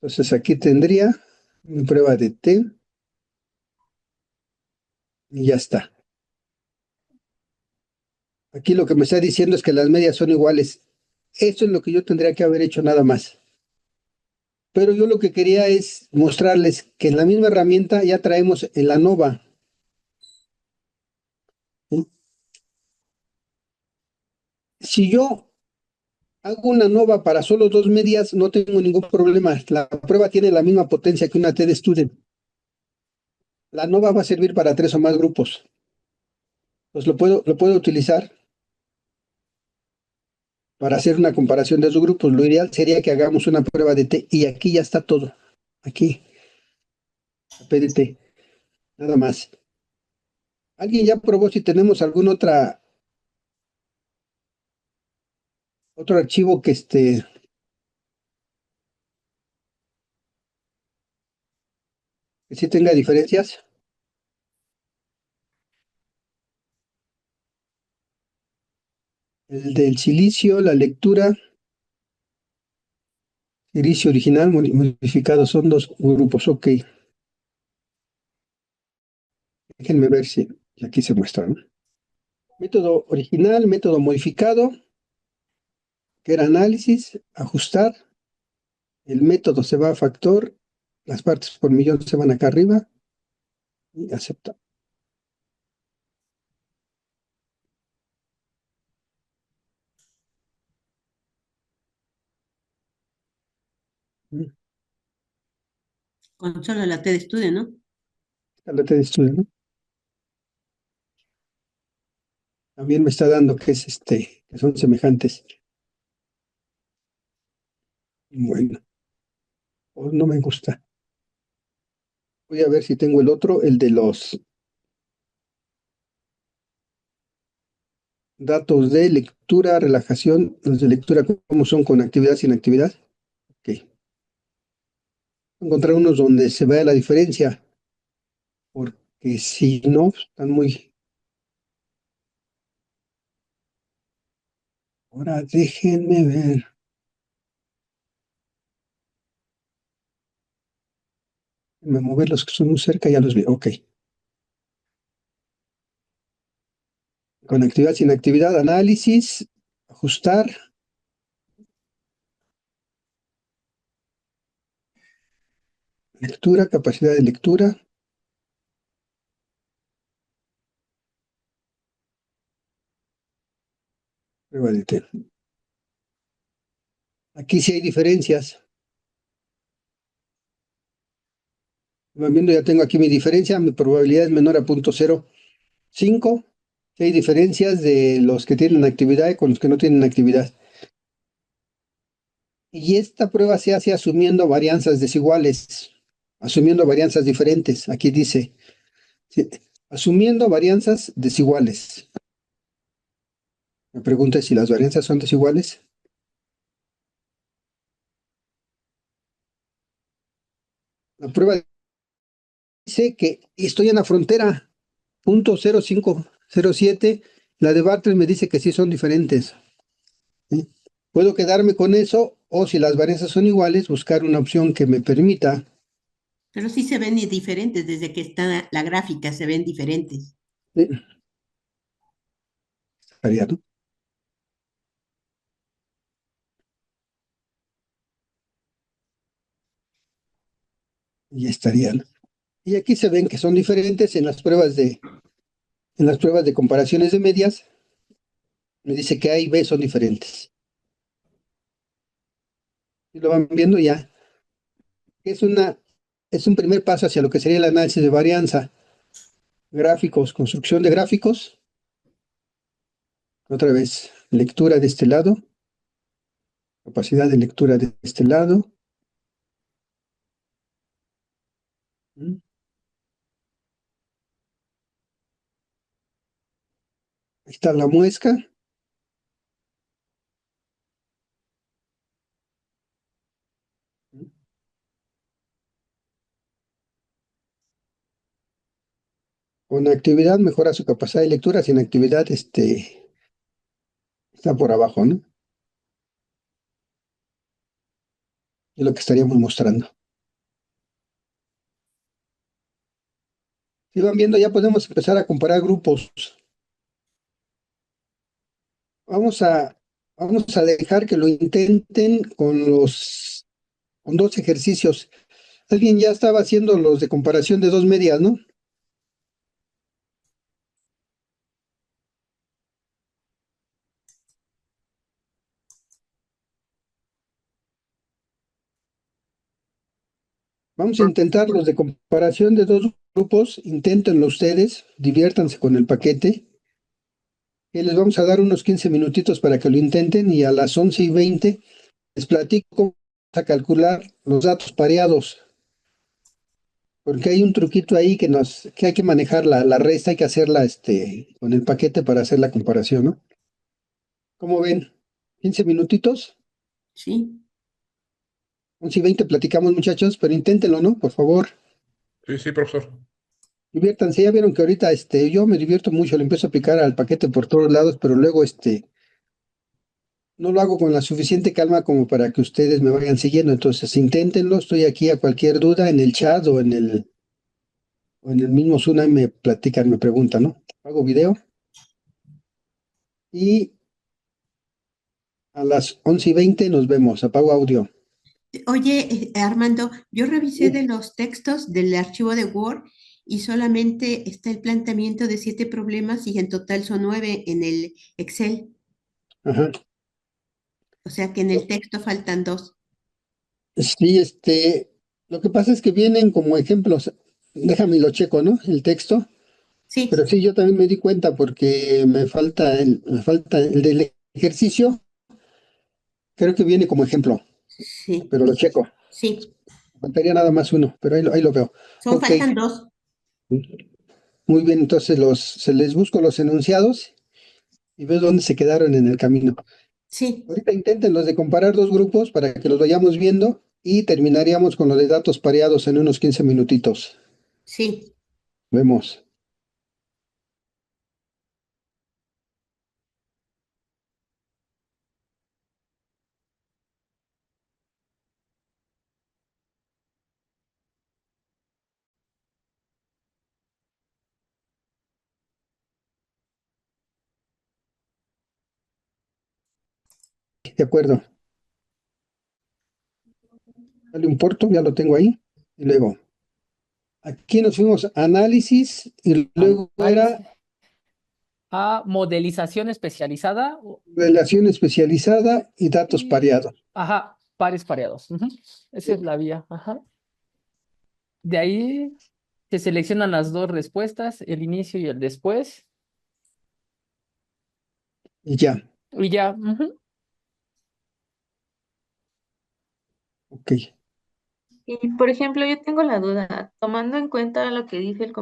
Entonces aquí tendría mi prueba de T y ya está. Aquí lo que me está diciendo es que las medias son iguales. Esto es lo que yo tendría que haber hecho nada más. Pero yo lo que quería es mostrarles que en la misma herramienta ya traemos en la NOVA. ¿Sí? Si yo hago una NOVA para solo 2 medias, no tengo ningún problema. La prueba tiene la misma potencia que una TED Student. La NOVA va a servir para 3 o más grupos. Pues lo puedo utilizar para hacer una comparación de esos grupos. Lo ideal sería que hagamos una prueba de T y aquí ya está todo. Aquí, PDT, nada más. ¿Alguien ya probó si tenemos algún otro archivo que sí tenga diferencias? El del silicio, la lectura, silicio original, modificado, son 2 grupos, ok. Déjenme ver si aquí se muestra, ¿no? Método original, método modificado, que era análisis, ajustar, el método se va a factor, las partes por millón se van acá arriba y aceptar. con solo la T de estudio, ¿no? Escalete de estudio, ¿no? También me está dando que son semejantes. Bueno, pues no me gusta. Voy a ver si tengo el otro, el de los datos de lectura, relajación, los de lectura, cómo son con actividad, sin actividad. Ok. Encontrar unos donde se vea la diferencia. porque si no, están muy... Ahora déjenme ver. Me mover los que son muy cerca, ya los vi. Ok. Conectividad sin actividad, análisis, ajustar, lectura, capacidad de lectura, prueba de té. Aquí sí hay diferencias. Van viendo, ya tengo aquí mi diferencia, mi probabilidad es menor a 0.05. Sí hay diferencias de los que tienen actividad y con los que no tienen actividad. Y esta prueba se hace asumiendo varianzas desiguales, asumiendo varianzas diferentes. Aquí dice, sí, asumiendo varianzas desiguales. Me pregunta si las varianzas son desiguales. La prueba dice que estoy en la frontera, 0.0507. La de Bartlett me dice que sí son diferentes. ¿Sí? Puedo quedarme con eso o si las varianzas son iguales, buscar una opción que me permita. Pero sí se ven diferentes, desde que está la gráfica se ven diferentes. ¿Sí? Estaría, ¿no? Y estarían. Y aquí se ven que son diferentes en las pruebas de comparaciones de medias. Me dice que A y B son diferentes. Y lo van viendo ya. Es un primer paso hacia lo que sería el análisis de varianza. Gráficos, construcción de gráficos. Otra vez, lectura de este lado. Capacidad de lectura de este lado. ¿Mm? Ahí está la muesca. Con actividad mejora su capacidad de lectura, sin actividad está por abajo, ¿no? Es lo que estaríamos mostrando. Si van viendo, ya podemos empezar a comparar grupos. Vamos a, vamos a dejar que lo intenten con dos ejercicios. Alguien ya estaba haciendo los de comparación de dos medias, ¿no? Vamos a intentar los de comparación de dos grupos. Inténtenlo ustedes, diviértanse con el paquete. Y les vamos a dar unos 15 minutitos para que lo intenten y a las 11:20 les platico cómo vamos a calcular los datos pareados. Porque hay un truquito ahí que hay que manejar la resta, hay que hacerla con el paquete para hacer la comparación, ¿no? ¿Cómo ven? 15 minutitos, ¿Sí? 11:20 platicamos, muchachos, pero inténtenlo, ¿no? Por favor, Sí, sí, profesor. diviértanse. Ya vieron que ahorita yo me divierto mucho, le empiezo a picar al paquete por todos lados, pero luego no lo hago con la suficiente calma como para que ustedes me vayan siguiendo. Entonces, inténtenlo, estoy aquí a cualquier duda en el chat o en el mismo Zoom, ahí me platican, me preguntan, ¿no? Hago video y a las 11:20 nos vemos. Apago audio. Oye, Armando, yo revisé Sí. de los textos del archivo de Word y solamente está el planteamiento de 7 problemas y en total son 9 en el Excel. Ajá. O sea que en el texto faltan 2. Sí, lo que pasa es que vienen como ejemplos. Déjame lo checo, ¿no? El texto. Pero Sí, sí, yo también me di cuenta porque me falta el del ejercicio. Creo que viene como ejemplo, sí, pero lo checo. sí. Faltaría nada más uno, pero ahí lo veo. Ok, Faltan 2. muy bien, entonces se les busco los enunciados y veo dónde se quedaron en el camino. Sí, Ahorita intenten los de comparar dos grupos para que los vayamos viendo y terminaríamos con lo de datos pareados en unos 15 minutitos. sí. Vemos. De acuerdo. Dale un porto, ya lo tengo ahí. Y luego, aquí nos fuimos a análisis y luego era Análisis. A modelización especializada. relación especializada y datos Y- pareados. Ajá, pares pareados. Ujú. Esa es la vía. Ajá. De ahí se seleccionan las dos respuestas, el inicio y el después. Y ya, Y ya. Ujú. ok. Y por ejemplo, yo tengo la duda, tomando en cuenta lo que dice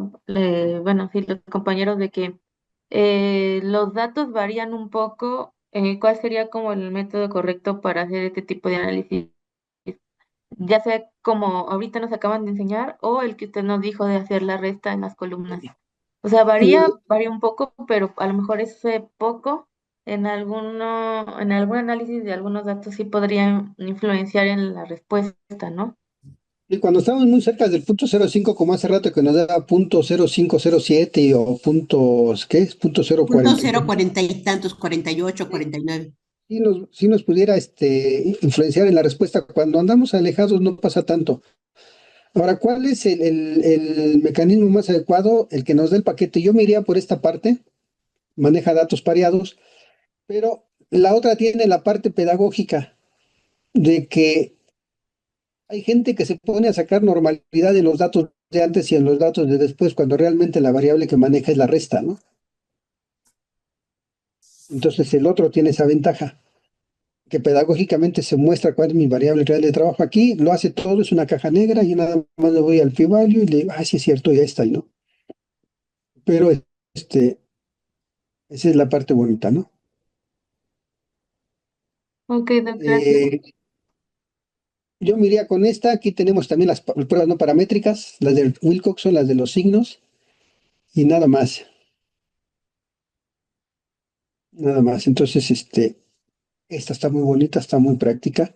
bueno, sí, los compañeros de que los datos varían un poco, ¿cuál sería como el método correcto para hacer este tipo de análisis? Ya sea como ahorita nos acaban de enseñar o el que usted nos dijo de hacer la resta en las columnas. O sea, varía un poco, pero a lo mejor ese poco en algún análisis de algunos datos sí podría influenciar en la respuesta, ¿no? Y cuando estamos muy cerca del punto 0,5, como hace rato que nos da punto 0,507 o puntos, ¿qué es? Punto Punto 0,40. 0,40 y tantos, 48, 49. Si nos pudiera influenciar en la respuesta. Cuando andamos alejados no pasa tanto. Ahora, ¿cuál es el mecanismo más adecuado? El que nos da el paquete. Yo me iría por esta parte, maneja datos pareados, pero la otra tiene la parte pedagógica de que hay gente que se pone a sacar normalidad en los datos de antes y en los datos de después, cuando realmente la variable que maneja es la resta, ¿no? Entonces el otro tiene esa ventaja, que pedagógicamente se muestra cuál es mi variable real de trabajo. Aquí lo hace todo, es una caja negra y nada más le voy al p-value y le digo, sí es cierto, ya está, ¿no? Pero este, esa es la parte bonita, ¿no? Ok, gracias. Eh, yo me iría con esta. Aquí tenemos también las pruebas no paramétricas, las del Wilcox son las de los signos y nada más, nada más. Entonces, esta está muy bonita, está muy práctica.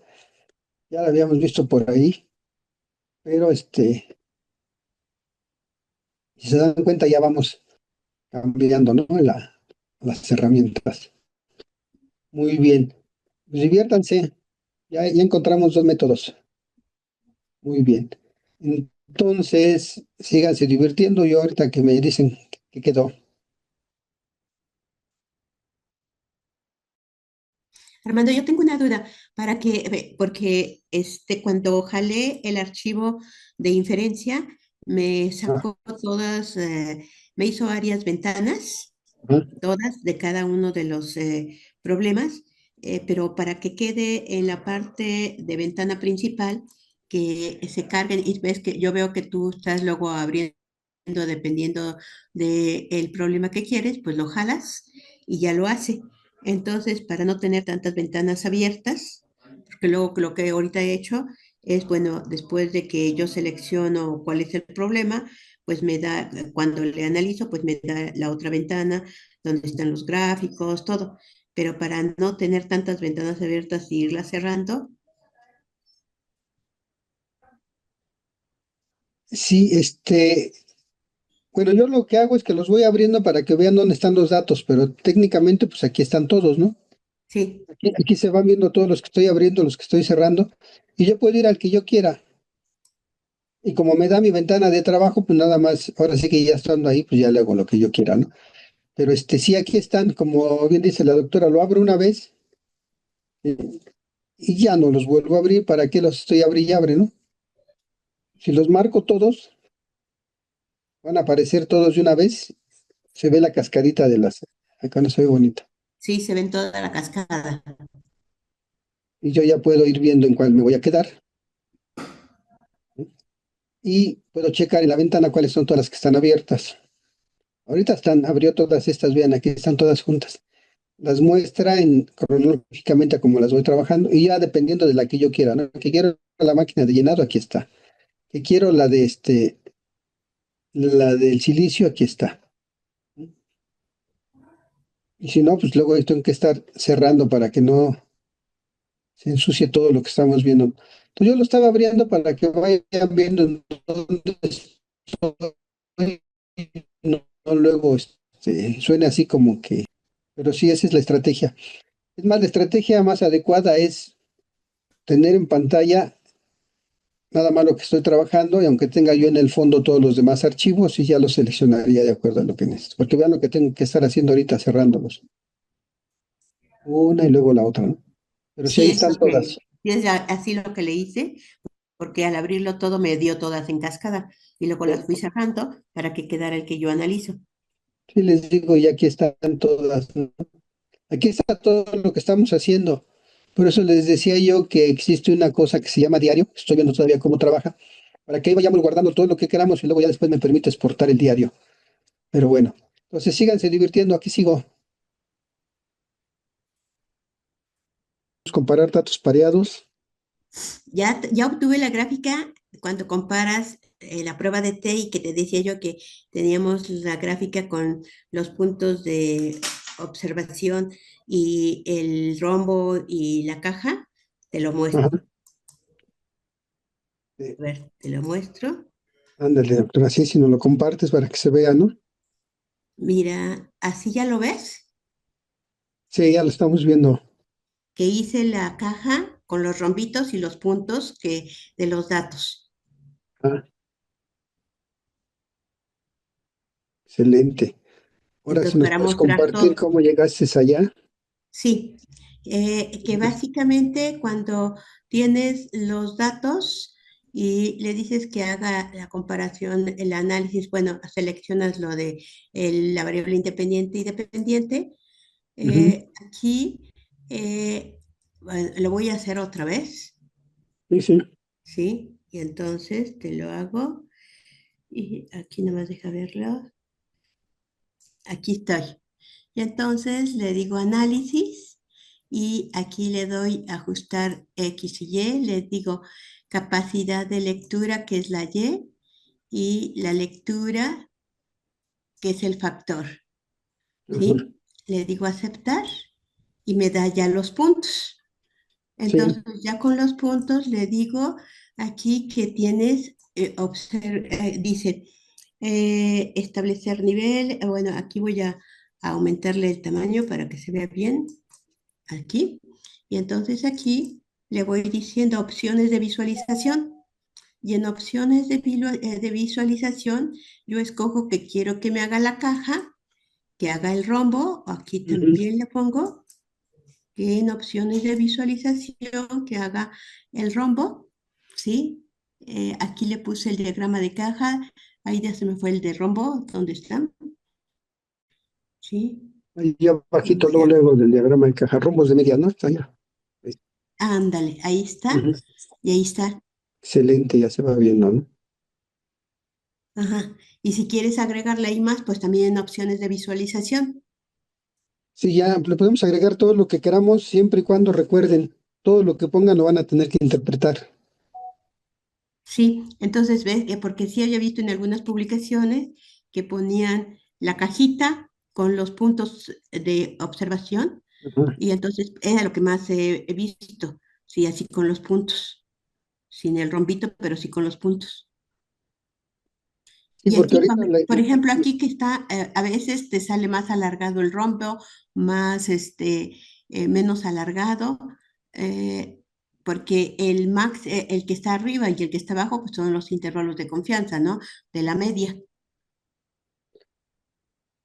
Ya la habíamos visto por ahí, pero si se dan cuenta, ya vamos cambiando, ¿no? Las herramientas. Muy bien. Pues diviértanse. Ya encontramos dos métodos. Muy bien. Entonces, síganse divirtiendo. Yo ahorita que me dicen que quedó. Armando, yo tengo una duda porque cuando jalé el archivo de inferencia, me Ah, sacó todas, me hizo varias ventanas, ah. todas de cada uno de los problemas, pero para que quede en la parte de ventana principal, que se carguen, y ves que yo veo que tú estás luego abriendo, dependiendo del problema que quieres, pues lo jalas y ya lo hace. Entonces, para no tener tantas ventanas abiertas, porque luego lo que ahorita he hecho es, bueno, después de que yo selecciono cuál es el problema, pues me da, cuando le analizo, pues me da la otra ventana donde están los gráficos, todo. Pero para no tener tantas ventanas abiertas y irlas cerrando, Sí, bueno, yo lo que hago es que los voy abriendo para que vean dónde están los datos, pero técnicamente, pues aquí están todos, ¿no? sí, Aquí se van viendo todos los que estoy abriendo, los que estoy cerrando, y yo puedo ir al que yo quiera. Y como me da mi ventana de trabajo, pues nada más, ahora sí que ya estando ahí, pues ya le hago lo que yo quiera, ¿no? Pero sí, aquí están, como bien dice la doctora, lo abro una vez eh, y ya no los vuelvo a abrir. ¿Para qué los estoy abriendo y abre, no? Si los marco todos, van a aparecer todos de una vez. Se ve la cascadita de las. Acá no se ve bonita. sí, se ven toda la cascada. Y yo ya puedo ir viendo en cuál me voy a quedar. ¿Sí? Y puedo checar en la ventana cuáles son todas las que están abiertas. Ahorita abrió todas estas, vean, aquí están todas juntas. Las muestra cronológicamente a como las voy trabajando y ya dependiendo de la que yo quiera, ¿no? Que quiero la máquina de llenado, aquí está. Que quiero la de La del silicio, aquí está. Y si no, pues luego tengo que estar cerrando para que no se ensucie todo lo que estamos viendo. Entonces yo lo estaba abriendo para que vayan viendo en dónde estoy, no luego suene así como que, pero sí, esa es la estrategia. Es más, la estrategia más adecuada es tener en pantalla nada más lo que estoy trabajando y aunque tenga yo en el fondo todos los demás archivos y ya los seleccionaría de acuerdo a lo que necesito. Porque vean lo que tengo que estar haciendo ahorita, cerrándolos. Una y luego la otra, ¿no? Pero sí, Sí, ahí es están lo que, todas. sí es así lo que le hice, porque al abrirlo todo me dio todas en cascada y luego las fui cerrando para que quedara el que yo analizo. Sí, les digo, y aquí están todas, ¿no? Aquí está todo lo que estamos haciendo. Por eso les decía yo que existe una cosa que se llama diario. Estoy viendo todavía cómo trabaja. Para que ahí vayamos guardando todo lo que queramos y luego ya después me permite exportar el diario. Pero bueno, entonces síganse divirtiendo. Aquí sigo. Comparar datos pareados. Ya obtuve la gráfica cuando comparas la prueba de T y que te decía yo que teníamos la gráfica con los puntos de observación y el rombo y la caja. Te lo muestro. Ajá. A ver, te lo muestro. Ándale, doctora, así si nos lo compartes para que se vea, ¿no? Mira, así ya lo ves, Sí, ya lo estamos viendo. que hice la caja con los rombitos y los puntos de los datos. Ah, excelente. Ahora, si Entonces, nos para puedes mostrar compartir todo. cómo llegaste allá. Sí, que básicamente cuando tienes los datos y le dices que haga la comparación, el análisis, bueno, seleccionas lo de la variable independiente y dependiente. Ujú. Aquí bueno, lo voy a hacer otra vez, Sí, sí. ¿sí? Y entonces te lo hago y aquí nomás deja verlo. Aquí estoy. Y entonces le digo análisis y aquí le doy ajustar X y Y, le digo capacidad de lectura, que es la y la lectura, que es el factor, Ajá. ¿sí? Le digo aceptar y me da ya los puntos. Sí. Entonces ya con los puntos le digo aquí que tienes, dice, establecer nivel, bueno, aquí voy a aumentarle el tamaño para que se vea bien. Aquí. Y entonces aquí le voy diciendo opciones de visualización. Y en opciones de visualización, yo escojo que quiero que me haga la caja, que haga el rombo. Aquí Ujú. también le pongo que en opciones de visualización, que haga el rombo. ¿Sí? Aquí le puse el diagrama de caja. Ahí ya se me fue el de rombo. ¿Dónde está? ¿Sí? Ahí abajito, Dice, luego, luego del diagrama de caja, rombos de media, ¿no? Está allá. Ahí. ándale, ahí está. Ujú. Y ahí está. Excelente, ya se va viendo, ¿no? Ajá. Y si quieres agregarle ahí más, pues también en opciones de visualización. Sí, ya le podemos agregar todo lo que queramos, siempre y cuando recuerden, todo lo que pongan lo van a tener que interpretar. Sí, entonces ves que porque sí había visto en algunas publicaciones que ponían la cajita con los puntos de observación Ajá. y entonces era lo que más he visto. Sí, así con los puntos, sin el rombito, pero sí con los puntos. Sí, Y porque aquí, ahorita por ejemplo, aquí que está, a veces te sale más alargado el rombo, más menos alargado, eh, porque el max, el que está arriba y el que está abajo, pues son los intervalos de confianza, ¿no? De la media.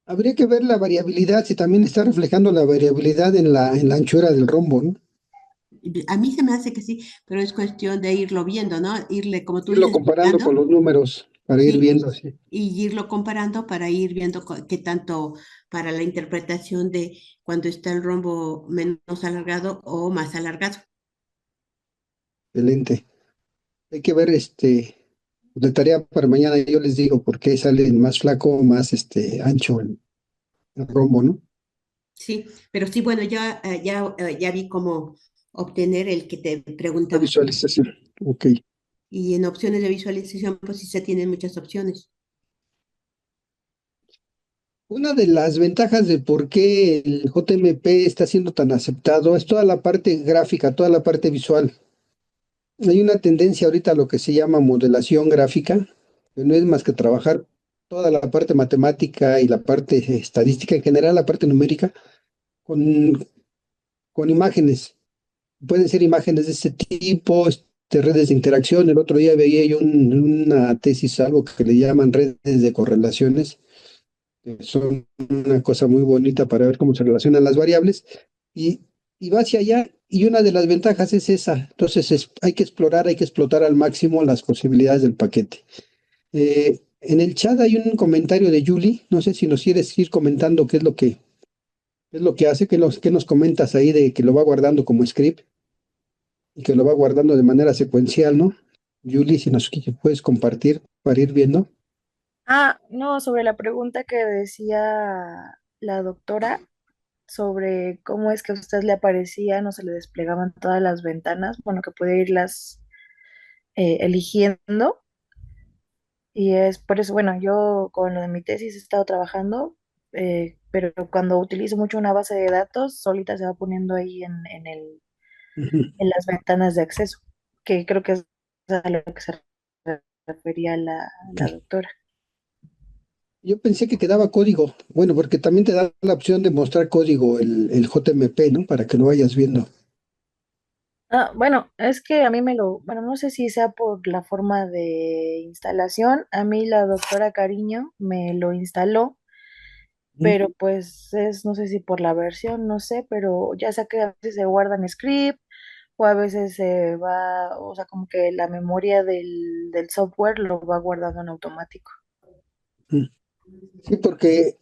habría que ver la variabilidad, si también está reflejando la variabilidad en la anchura del rombo, ¿no? A mí se me hace que sí, pero es cuestión de irlo viendo, ¿no? Irle, como tú Irlo dices, comparando con picando, los números para ir sí, viendo así. y irlo comparando para ir viendo qué tanto para la interpretación de cuando está el rombo menos alargado o más alargado. Excelente. Hay que ver de tarea para mañana, yo les digo por qué sale más flaco o más ancho el rombo, ¿no? Sí, pero sí, bueno, ya vi cómo obtener el que te La preguntaba. visualización. Ok. Y en opciones de visualización, pues sí se tienen muchas opciones. Una de las ventajas de por qué el JMP está siendo tan aceptado es toda la parte gráfica, toda la parte visual. Hay una tendencia ahorita a lo que se llama modelación gráfica, que no es más que trabajar toda la parte matemática y la parte estadística, en general la parte numérica, con, con imágenes. Pueden ser imágenes de este tipo, redes de interacción. El otro día veía yo una tesis, algo que le llaman redes de correlaciones, que son una cosa muy bonita para ver cómo se relacionan las variables, y, y va hacia allá, y una de las ventajas es esa. Entonces hay que explorar, hay que explotar al máximo las posibilidades del paquete. En el chat hay un comentario de Julie, no sé si nos quieres ir comentando qué es lo que hace, qué nos comentas ahí de que lo va guardando como script y que lo va guardando de manera secuencial, ¿no? Julie, si nos puedes compartir para ir viendo. Ah, no, sobre la pregunta que decía la doctora sobre cómo es que a usted le aparecían o se le desplegaban todas las ventanas, bueno, que puede irlas eligiendo. Y es por eso, bueno, yo con lo de mi tesis he estado trabajando, pero cuando utilizo mucho una base de datos, solita se va poniendo ahí Ujú. en las ventanas de acceso, que creo que es a lo que se refería la doctora. Yo pensé que quedaba código, bueno, porque también te da la opción de mostrar código el JMP, ¿no? Para que lo vayas viendo. Ah, bueno, es que a mí bueno, no sé si sea por la forma de instalación, a mí la doctora Cariño me lo instaló, Ujú. pero pues es, no sé si por la versión, no sé, pero ya sea que a veces se guarda en script o a veces se va, o sea, como que la memoria del software lo va guardando en automático. Ujú. Sí, porque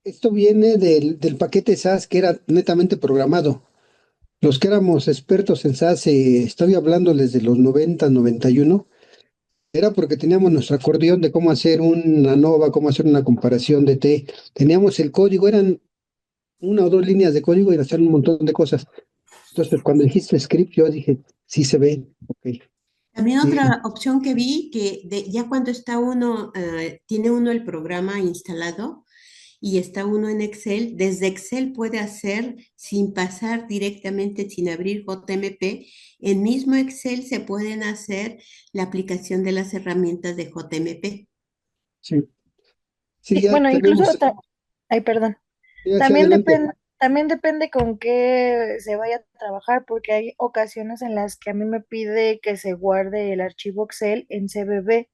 esto viene del paquete SAS que era netamente programado. Los que éramos expertos en SAS, estoy hablándoles de los 90, 91, era porque teníamos nuestro acordeón de cómo hacer una ANOVA, cómo hacer una comparación de T. Teníamos el código, eran una o dos líneas de código y hacer un montón de cosas. Entonces, cuando dijiste script, yo dije, sí se ve, ok. También Sí, otra opción que vi, ya cuando está uno, tiene uno el programa instalado y está uno en Excel, desde Excel puede hacer sin pasar directamente, sin abrir JMP, en mismo Excel se pueden hacer la aplicación de las herramientas de JMP. sí, sí, Sí, ya bueno, incluso, tenemos, ay, perdón. ya hacia adelante. También depende con qué se vaya a trabajar, porque hay ocasiones en las que a mí me pide que se guarde el archivo Excel en CBB.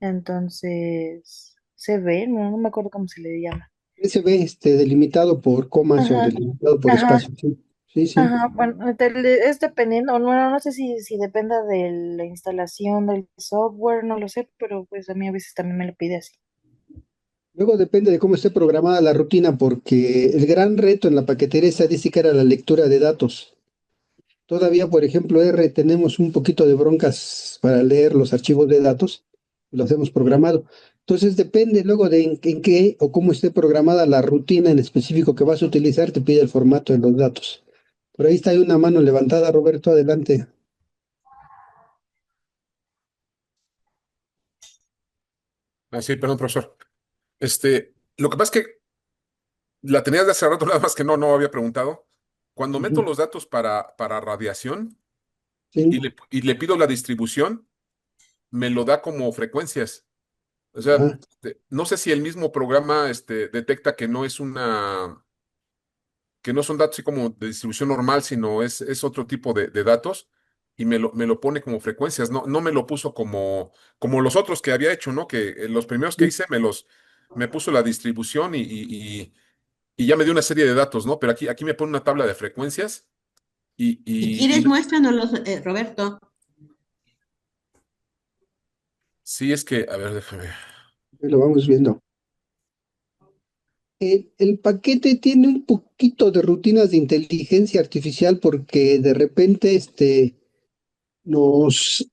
Entonces, CB, no me acuerdo cómo se le llama. Se ve delimitado por comas o Ajá, delimitado por ajá, espacio. Sí, sí, sí. ajá. Bueno, es dependiendo, no sé si dependa de la instalación del software, no lo sé, pero pues a mí a veces también me lo pide así. Luego depende de cómo esté programada la rutina, porque el gran reto en la paquetería estadística era la lectura de datos. Todavía, por ejemplo, R, tenemos un poquito de broncas para leer los archivos de datos, los hemos programado. Entonces, depende luego de en qué o cómo esté programada la rutina en específico que vas a utilizar, te pide el formato de los datos. Por ahí está, hay una mano levantada, Roberto, adelante. Ah, sí, perdón, profesor. Lo que pasa es que la tenía de hace rato, nada más que no había preguntado. Cuando meto Ujú. los datos para radiación Sí, y le pido la distribución, me lo da como frecuencias. O sea, ajá. no sé si el mismo programa detecta que no son datos así como de distribución normal, sino es otro tipo de datos y me lo pone como frecuencias. No me lo puso como los otros que había hecho, ¿no? Que los primeros que Sí. hice me puso la distribución y ya me dio una serie de datos, ¿no? Pero aquí me pone una tabla de frecuencias y, Si y, quieres, y muéstranos, Roberto. sí es que, a ver, déjame. Lo vamos viendo. El paquete tiene un poquito de rutinas de inteligencia artificial porque de repente nos,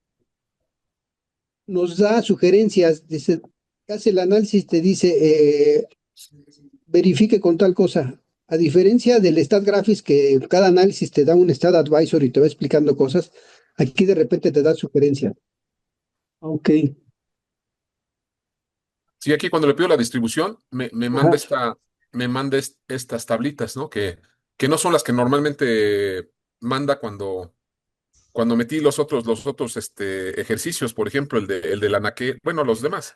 nos da sugerencias, dice, hace el análisis, te dice, verifique con tal cosa. A diferencia del StatGraphics, que cada análisis te da un Stat Advisor y te va explicando cosas, aquí de repente te da sugerencias. Ok, Sí, aquí cuando le pido la distribución, me Ajá. manda estas tablitas, ¿no? Que no son las que normalmente manda cuando metí los otros ejercicios, por ejemplo, el del anaquel, bueno, los demás,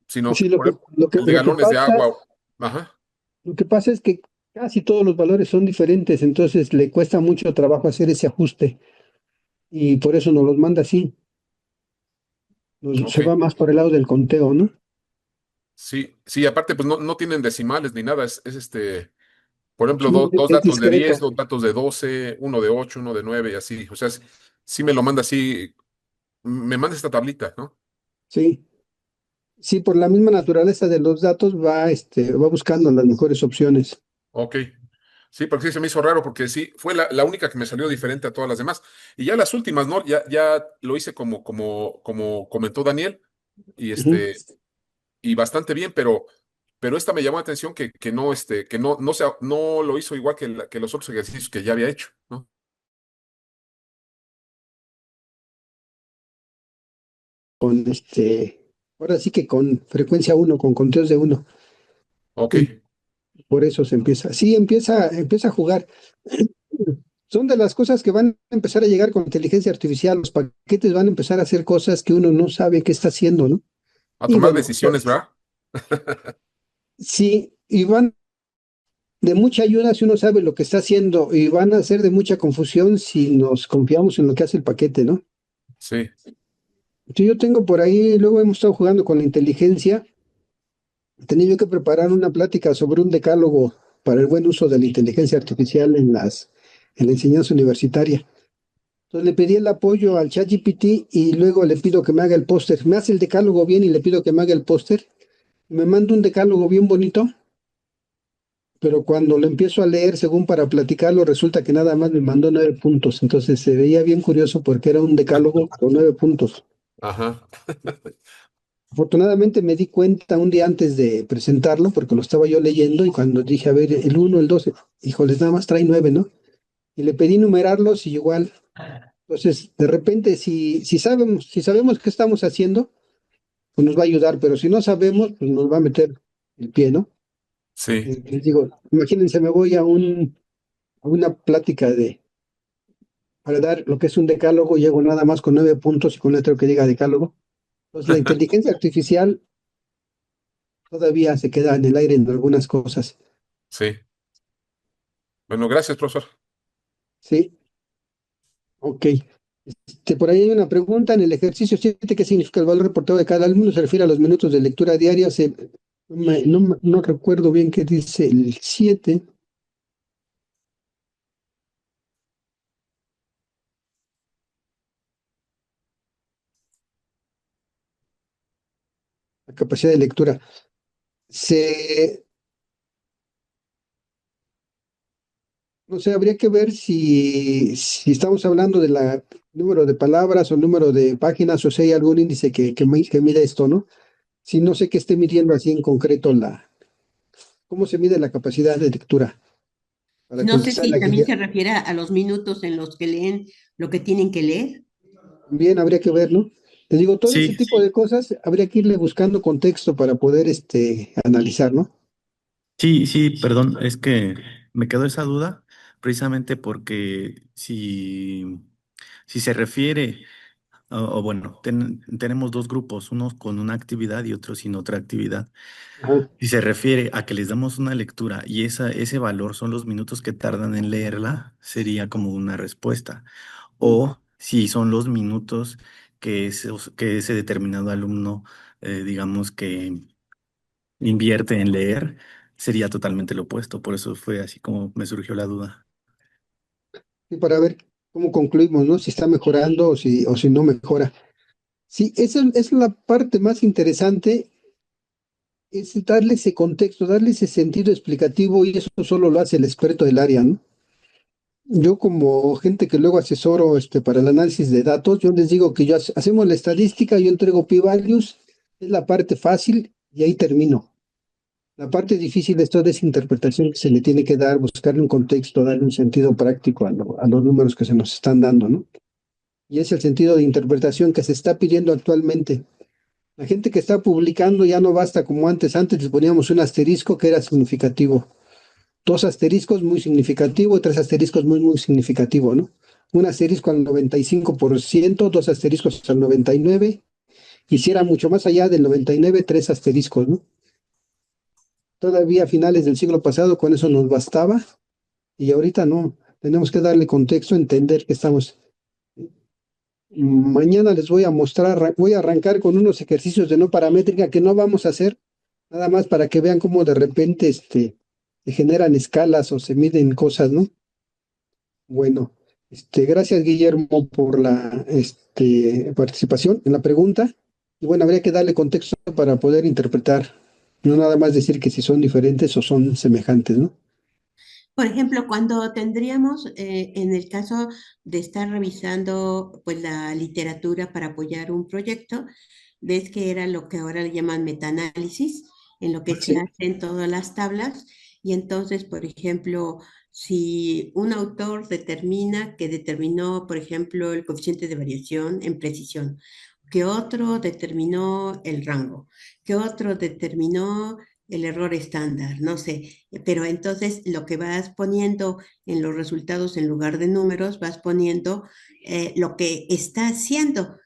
sino, Sí, por ejemplo, el de galones de agua. Ajá, lo que pasa es que casi todos los valores son diferentes, entonces le cuesta mucho trabajo hacer ese ajuste y por eso nos los manda así. Se ok. va más por el lado del conteo, ¿no? Sí, sí, aparte, pues no tienen decimales ni nada, por ejemplo, Sí, dos es datos de 10, discreto. dos datos de 12, uno de 8, uno de 9 y así. O sea, sí me lo manda así, me manda esta tablita, ¿no? Sí. Sí, por la misma naturaleza de los datos va buscando las mejores opciones. Ok. Sí, porque sí se me hizo raro, porque sí, fue la única que me salió diferente a todas las demás. Y ya las últimas, ¿no? Ya lo hice como comentó Daniel, y Ujú. y bastante bien, pero esta me llamó la atención que no lo hizo igual que los otros ejercicios que ya había hecho, ¿no? Con ahora sí que con frecuencia uno, con conteos de uno. Ok. Y por eso se empieza. Sí, empieza a jugar. Son de las cosas que van a empezar a llegar con inteligencia artificial. Los paquetes van a empezar a hacer cosas que uno no sabe qué está haciendo, ¿no? A Y tomar bueno, decisiones, ¿verdad? sí, y van de mucha ayuda si uno sabe lo que está haciendo, y van a ser de mucha confusión si nos confiamos en lo que hace el paquete, ¿no? Sí. Sí, yo tengo por ahí, luego hemos estado jugando con la inteligencia. Tenía yo que preparar una plática sobre un decálogo para el buen uso de la inteligencia artificial en la enseñanza universitaria. Entonces le pedí el apoyo al ChatGPT y luego le pido que me haga el póster. Me hace el decálogo bien y le pido que me haga el póster. Me manda un decálogo bien bonito, pero cuando lo empiezo a leer, según para platicarlo, resulta que nada más me mandó 9 puntos. Entonces se veía bien curioso porque era un decálogo con 9 puntos. Ajá. Afortunadamente me di cuenta un día antes de presentarlo, porque lo estaba yo leyendo, y cuando dije, a ver, el 1, el 12, híjoles, nada más trae 9, ¿no? Y le pedí numerarlos y igual. Entonces, de repente, si sabemos qué estamos haciendo, pues nos va a ayudar, pero si no sabemos, pues nos va a meter el pie, ¿no? Sí. Les digo, imagínense, me voy a una plática para dar lo que es un decálogo, llego nada más con 9 puntos y con letra que diga decálogo. Entonces, la inteligencia artificial todavía se queda en el aire en algunas cosas. Sí. Bueno, gracias, profesor. Sí, ok. Por ahí hay una pregunta en el ejercicio 7. ¿Qué significa el valor reportado de cada alumno? Se refiere a los minutos de lectura diaria. No recuerdo bien qué dice el 7. La capacidad de lectura. Se, no sé, habría que ver si estamos hablando de la número de palabras o número de páginas, o si hay algún índice que mida esto, ¿no? Si no sé qué esté midiendo así en concreto cómo se mide la capacidad de lectura para No sé si contestar también se refiere a los minutos en los que leen lo que tienen que leer. bien, habría que ver, ¿no? Te digo, todo ese Sí, tipo de cosas habría que irle buscando contexto para poder analizar, ¿no? sí, sí, perdón, es que me quedó esa duda precisamente porque si se refiere, o bueno, tenemos dos grupos, unos con una actividad y otros sin otra actividad. Ajá. Si se refiere a que les damos una lectura y ese valor son los minutos que tardan en leerla, sería como una respuesta. O si son los minutos que ese determinado alumno, digamos que invierte en leer, sería totalmente lo opuesto. Por eso fue así como me surgió la duda. Y para ver cómo concluimos, ¿no? Si está mejorando o si no mejora. Sí, esa es la parte más interesante, es darle ese contexto, darle ese sentido explicativo, y eso solo lo hace el experto del área, ¿no? Yo como gente que luego asesoro para el análisis de datos, yo les digo que hacemos la estadística, yo entrego p-values, es la parte fácil y ahí termino. La parte difícil es toda esa interpretación que se le tiene que dar, buscarle un contexto, darle un sentido práctico a los números que se nos están dando, ¿no? Y es el sentido de interpretación que se está pidiendo actualmente. La gente que está publicando ya no basta como antes. Antes les poníamos un asterisco que era significativo. Dos asteriscos muy significativo, tres asteriscos muy significativo, ¿no? Un asterisco al 95%, dos asteriscos al 99%, y si era mucho más allá del 99, tres asteriscos, ¿no? Todavía a finales del siglo pasado con eso nos bastaba, y ahorita no. Tenemos que darle contexto, entender que estamos. Mañana les voy a mostrar, voy a arrancar con unos ejercicios de no paramétrica que no vamos a hacer, nada más para que vean cómo de repente se generan escalas o se miden cosas, ¿no? Bueno, gracias Guillermo por la participación en la pregunta. Y bueno, habría que darle contexto para poder interpretar, no nada más decir que si son diferentes o son semejantes, ¿no? Por ejemplo, cuando tendríamos, en el caso de estar revisando pues, la literatura para apoyar un proyecto, ves que era lo que ahora le llaman metaanálisis, en lo que se Sí, hacen todas las tablas, y entonces, por ejemplo, si un autor determina que determinó, por ejemplo, el coeficiente de variación en precisión, que otro determinó el rango, que otro determinó el error estándar, no sé, pero entonces lo que vas poniendo en los resultados en lugar de números, vas poniendo lo que está haciendo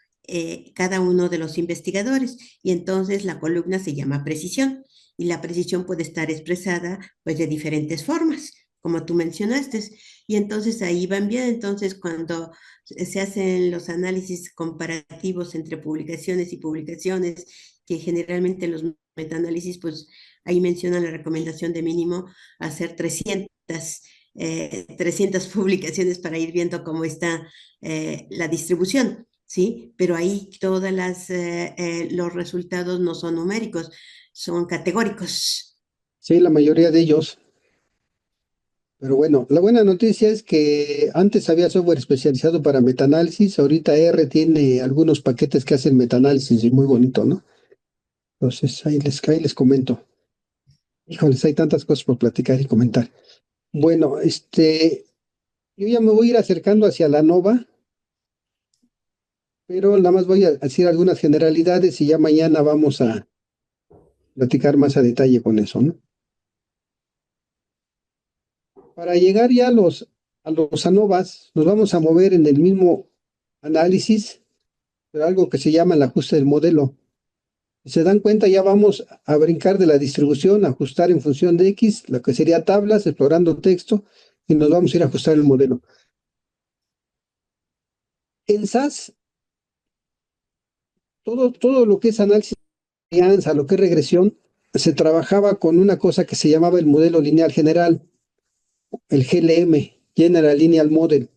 cada uno de los investigadores y entonces la columna se llama precisión y la precisión puede estar expresada pues de diferentes formas, como tú mencionaste. Y entonces ahí van bien, entonces cuando se hacen los análisis comparativos entre publicaciones y publicaciones, que generalmente los metaanálisis pues ahí mencionan la recomendación de mínimo hacer 300 publicaciones para ir viendo cómo está la distribución, ¿sí? Pero ahí todas los resultados no son numéricos, son categóricos. sí, la mayoría de ellos. Pero bueno, la buena noticia es que antes había software especializado para metaanálisis, ahorita R tiene algunos paquetes que hacen metaanálisis y muy bonito, ¿no? Entonces ahí les comento. Híjoles, hay tantas cosas por platicar y comentar. Bueno, yo ya me voy a ir acercando hacia la nova, pero nada más voy a decir algunas generalidades y ya mañana vamos a platicar más a detalle con eso, ¿no? Para llegar ya a los ANOVAs, nos vamos a mover en el mismo análisis, pero algo que se llama el ajuste del modelo. Si se dan cuenta, ya vamos a brincar de la distribución, ajustar en función de X, lo que sería tablas, explorando texto, y nos vamos a ir a ajustar el modelo. En SAS, todo lo que es análisis de alianza, lo que es regresión, se trabajaba con una cosa que se llamaba el modelo lineal general, el GLM, General Lineal Model.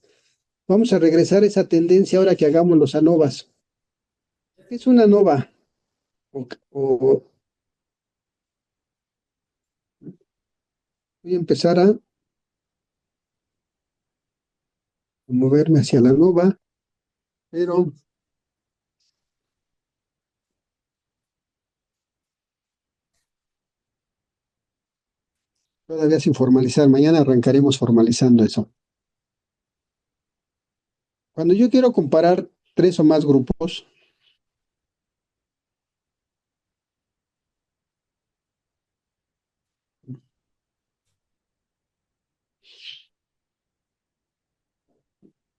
Vamos a regresar a esa tendencia ahora que hagamos los ANOVAs. ¿Qué es una ANOVA? Voy a empezar a moverme hacia la ANOVA, pero todavía sin formalizar. Mañana arrancaremos formalizando eso. Cuando yo quiero comparar tres o más grupos,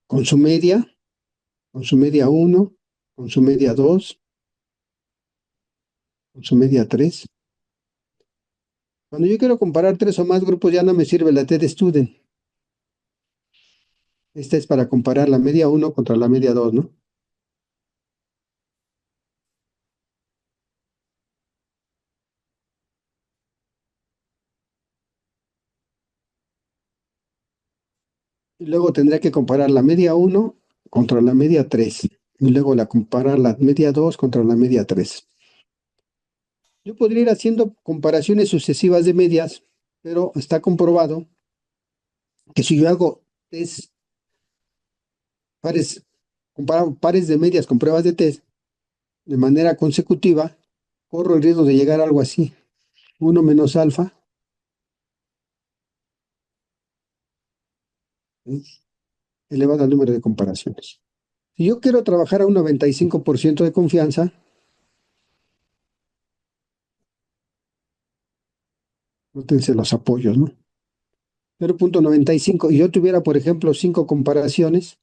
con su media 1, con su media 2, con su media 3. Cuando yo quiero comparar tres o más grupos, ya no me sirve la T-Student. Esta es para comparar la media 1 contra la media 2, ¿no? Y luego tendría que comparar la media 1 contra la media 3. Y luego comparar la media 2 contra la media 3. Yo podría ir haciendo comparaciones sucesivas de medias, pero está comprobado que si yo hago test pares, comparo pares de medias con pruebas de test de manera consecutiva, corro el riesgo de llegar a algo así. 1 menos alfa, ¿sí? Elevado al número de comparaciones. Si yo quiero trabajar a un 95% de confianza, Nótense los apoyos, ¿no? 0.95. Y yo tuviera, por ejemplo, 5 comparaciones,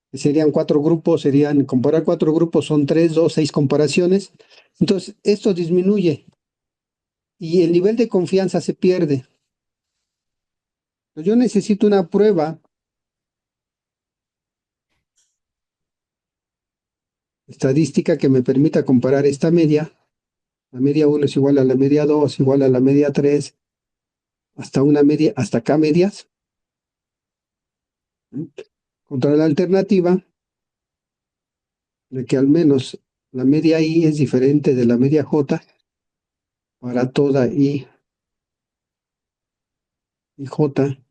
que serían 4 grupos, comparar 4 grupos son 3, 2, 6 comparaciones. Entonces, esto disminuye y el nivel de confianza se pierde. Pues yo necesito una prueba estadística que me permita comparar esta media. La media 1 es igual a la media 2, igual a la media 3, hasta acá medias, contra la alternativa de que al menos la media I es diferente de la media J para toda I y J,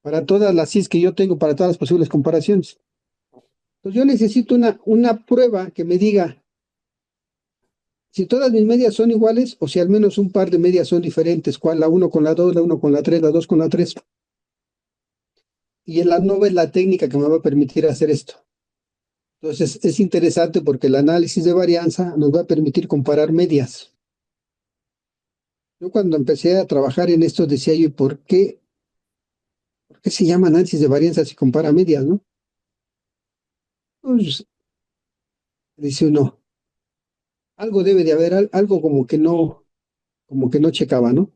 para todas las I's que yo tengo, para todas las posibles comparaciones. Entonces yo necesito una prueba que me diga si todas mis medias son iguales o si al menos un par de medias son diferentes, ¿cuál? La 1 con la 2, la 1 con la 3, la 2 con la 3. Y el ANOVA es la técnica que me va a permitir hacer esto. Entonces es interesante porque el análisis de varianza nos va a permitir comparar medias. Yo cuando empecé a trabajar en esto decía yo, ¿por qué se llama análisis de varianza si compara medias, no? Pues dice uno, algo debe de haber, algo como que no checaba, ¿no?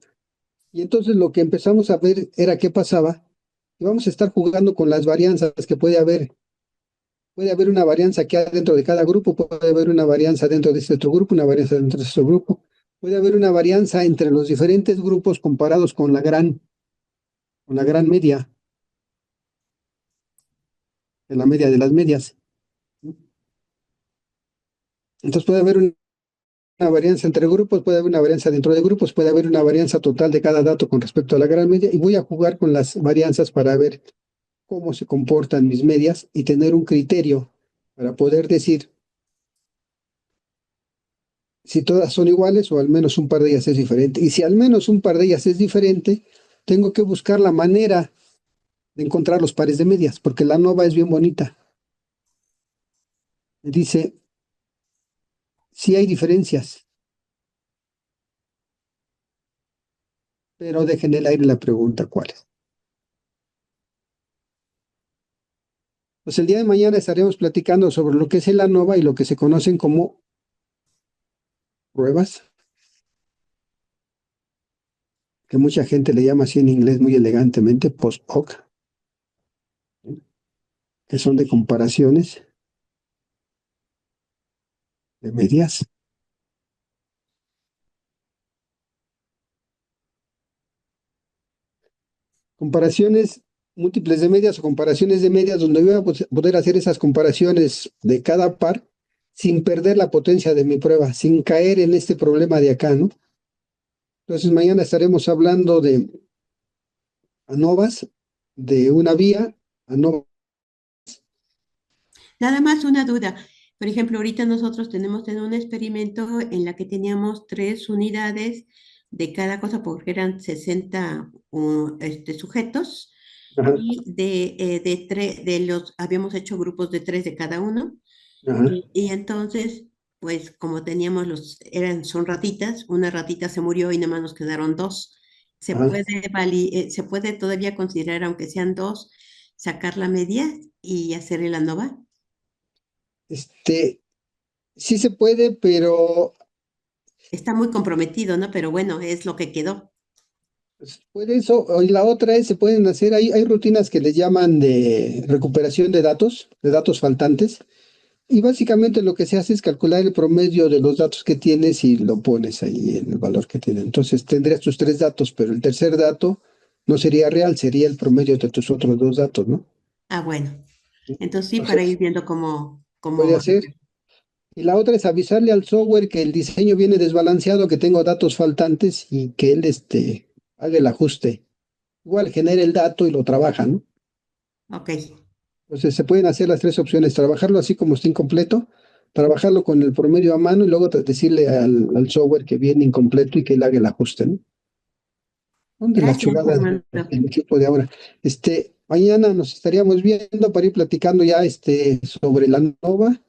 Y entonces lo que empezamos a ver era qué pasaba. Y vamos a estar jugando con las varianzas que puede haber. Puede haber una varianza aquí dentro de cada grupo, puede haber una varianza dentro de este otro grupo, una varianza dentro de este otro grupo. Puede haber una varianza entre los diferentes grupos comparados con la gran media, en la media de las medias. Entonces puede haber una varianza entre grupos, puede haber una varianza dentro de grupos, puede haber una varianza total de cada dato con respecto a la gran media, y voy a jugar con las varianzas para ver cómo se comportan mis medias y tener un criterio para poder decir si todas son iguales o al menos un par de ellas es diferente. Y si al menos un par de ellas es diferente, tengo que buscar la manera de encontrar los pares de medias, porque la ANOVA es bien bonita. Me dice, sí hay diferencias, pero dejen en el aire la pregunta, ¿cuáles? Pues el día de mañana estaremos platicando sobre lo que es el ANOVA y lo que se conocen como pruebas, que mucha gente le llama así en inglés muy elegantemente, post-hoc, que son de comparaciones de medias. Comparaciones múltiples de medias o comparaciones de medias donde voy a poder hacer esas comparaciones de cada par sin perder la potencia de mi prueba, sin caer en este problema de acá, ¿no? Entonces mañana estaremos hablando de ANOVAs, de una vía, ANOVA. Nada más una duda. Por ejemplo, ahorita nosotros tenemos en un experimento en la que teníamos 3 unidades de cada cosa porque eran 60 sujetos Ajá, y habíamos hecho grupos de 3 de cada uno. ajá, Y entonces, pues como teníamos son ratitas, una ratita se murió y nada más nos quedaron 2. ajá. Se puede todavía considerar, aunque sean 2, sacar la media y hacer el ANOVA. Sí se puede, pero Está muy comprometido, ¿no? Pero bueno, es lo que quedó. pues, puede eso, y la otra es, se pueden hacer, hay rutinas que les llaman de recuperación de datos faltantes. Y básicamente lo que se hace es calcular el promedio de los datos que tienes y lo pones ahí en el valor que tiene. Entonces tendrías tus 3 datos, pero el tercer dato no sería real, sería el promedio de tus otros 2 datos, ¿no? Ah, bueno. Entonces sí, para ir Entonces viendo cómo, puede cómo. hacer. Y la otra es avisarle al software que el diseño viene desbalanceado, que tengo datos faltantes y que él haga el ajuste. Igual genera el dato y lo trabaja, ¿no? Ok. Entonces se pueden hacer las 3 opciones, trabajarlo así como está incompleto, trabajarlo con el promedio a mano y luego decirle al software que viene incompleto y que él haga el ajuste, ¿no? Son de las Gracias, chuladas Armando. del equipo de ahora. Mañana nos estaríamos viendo para ir platicando ya sobre la NOVA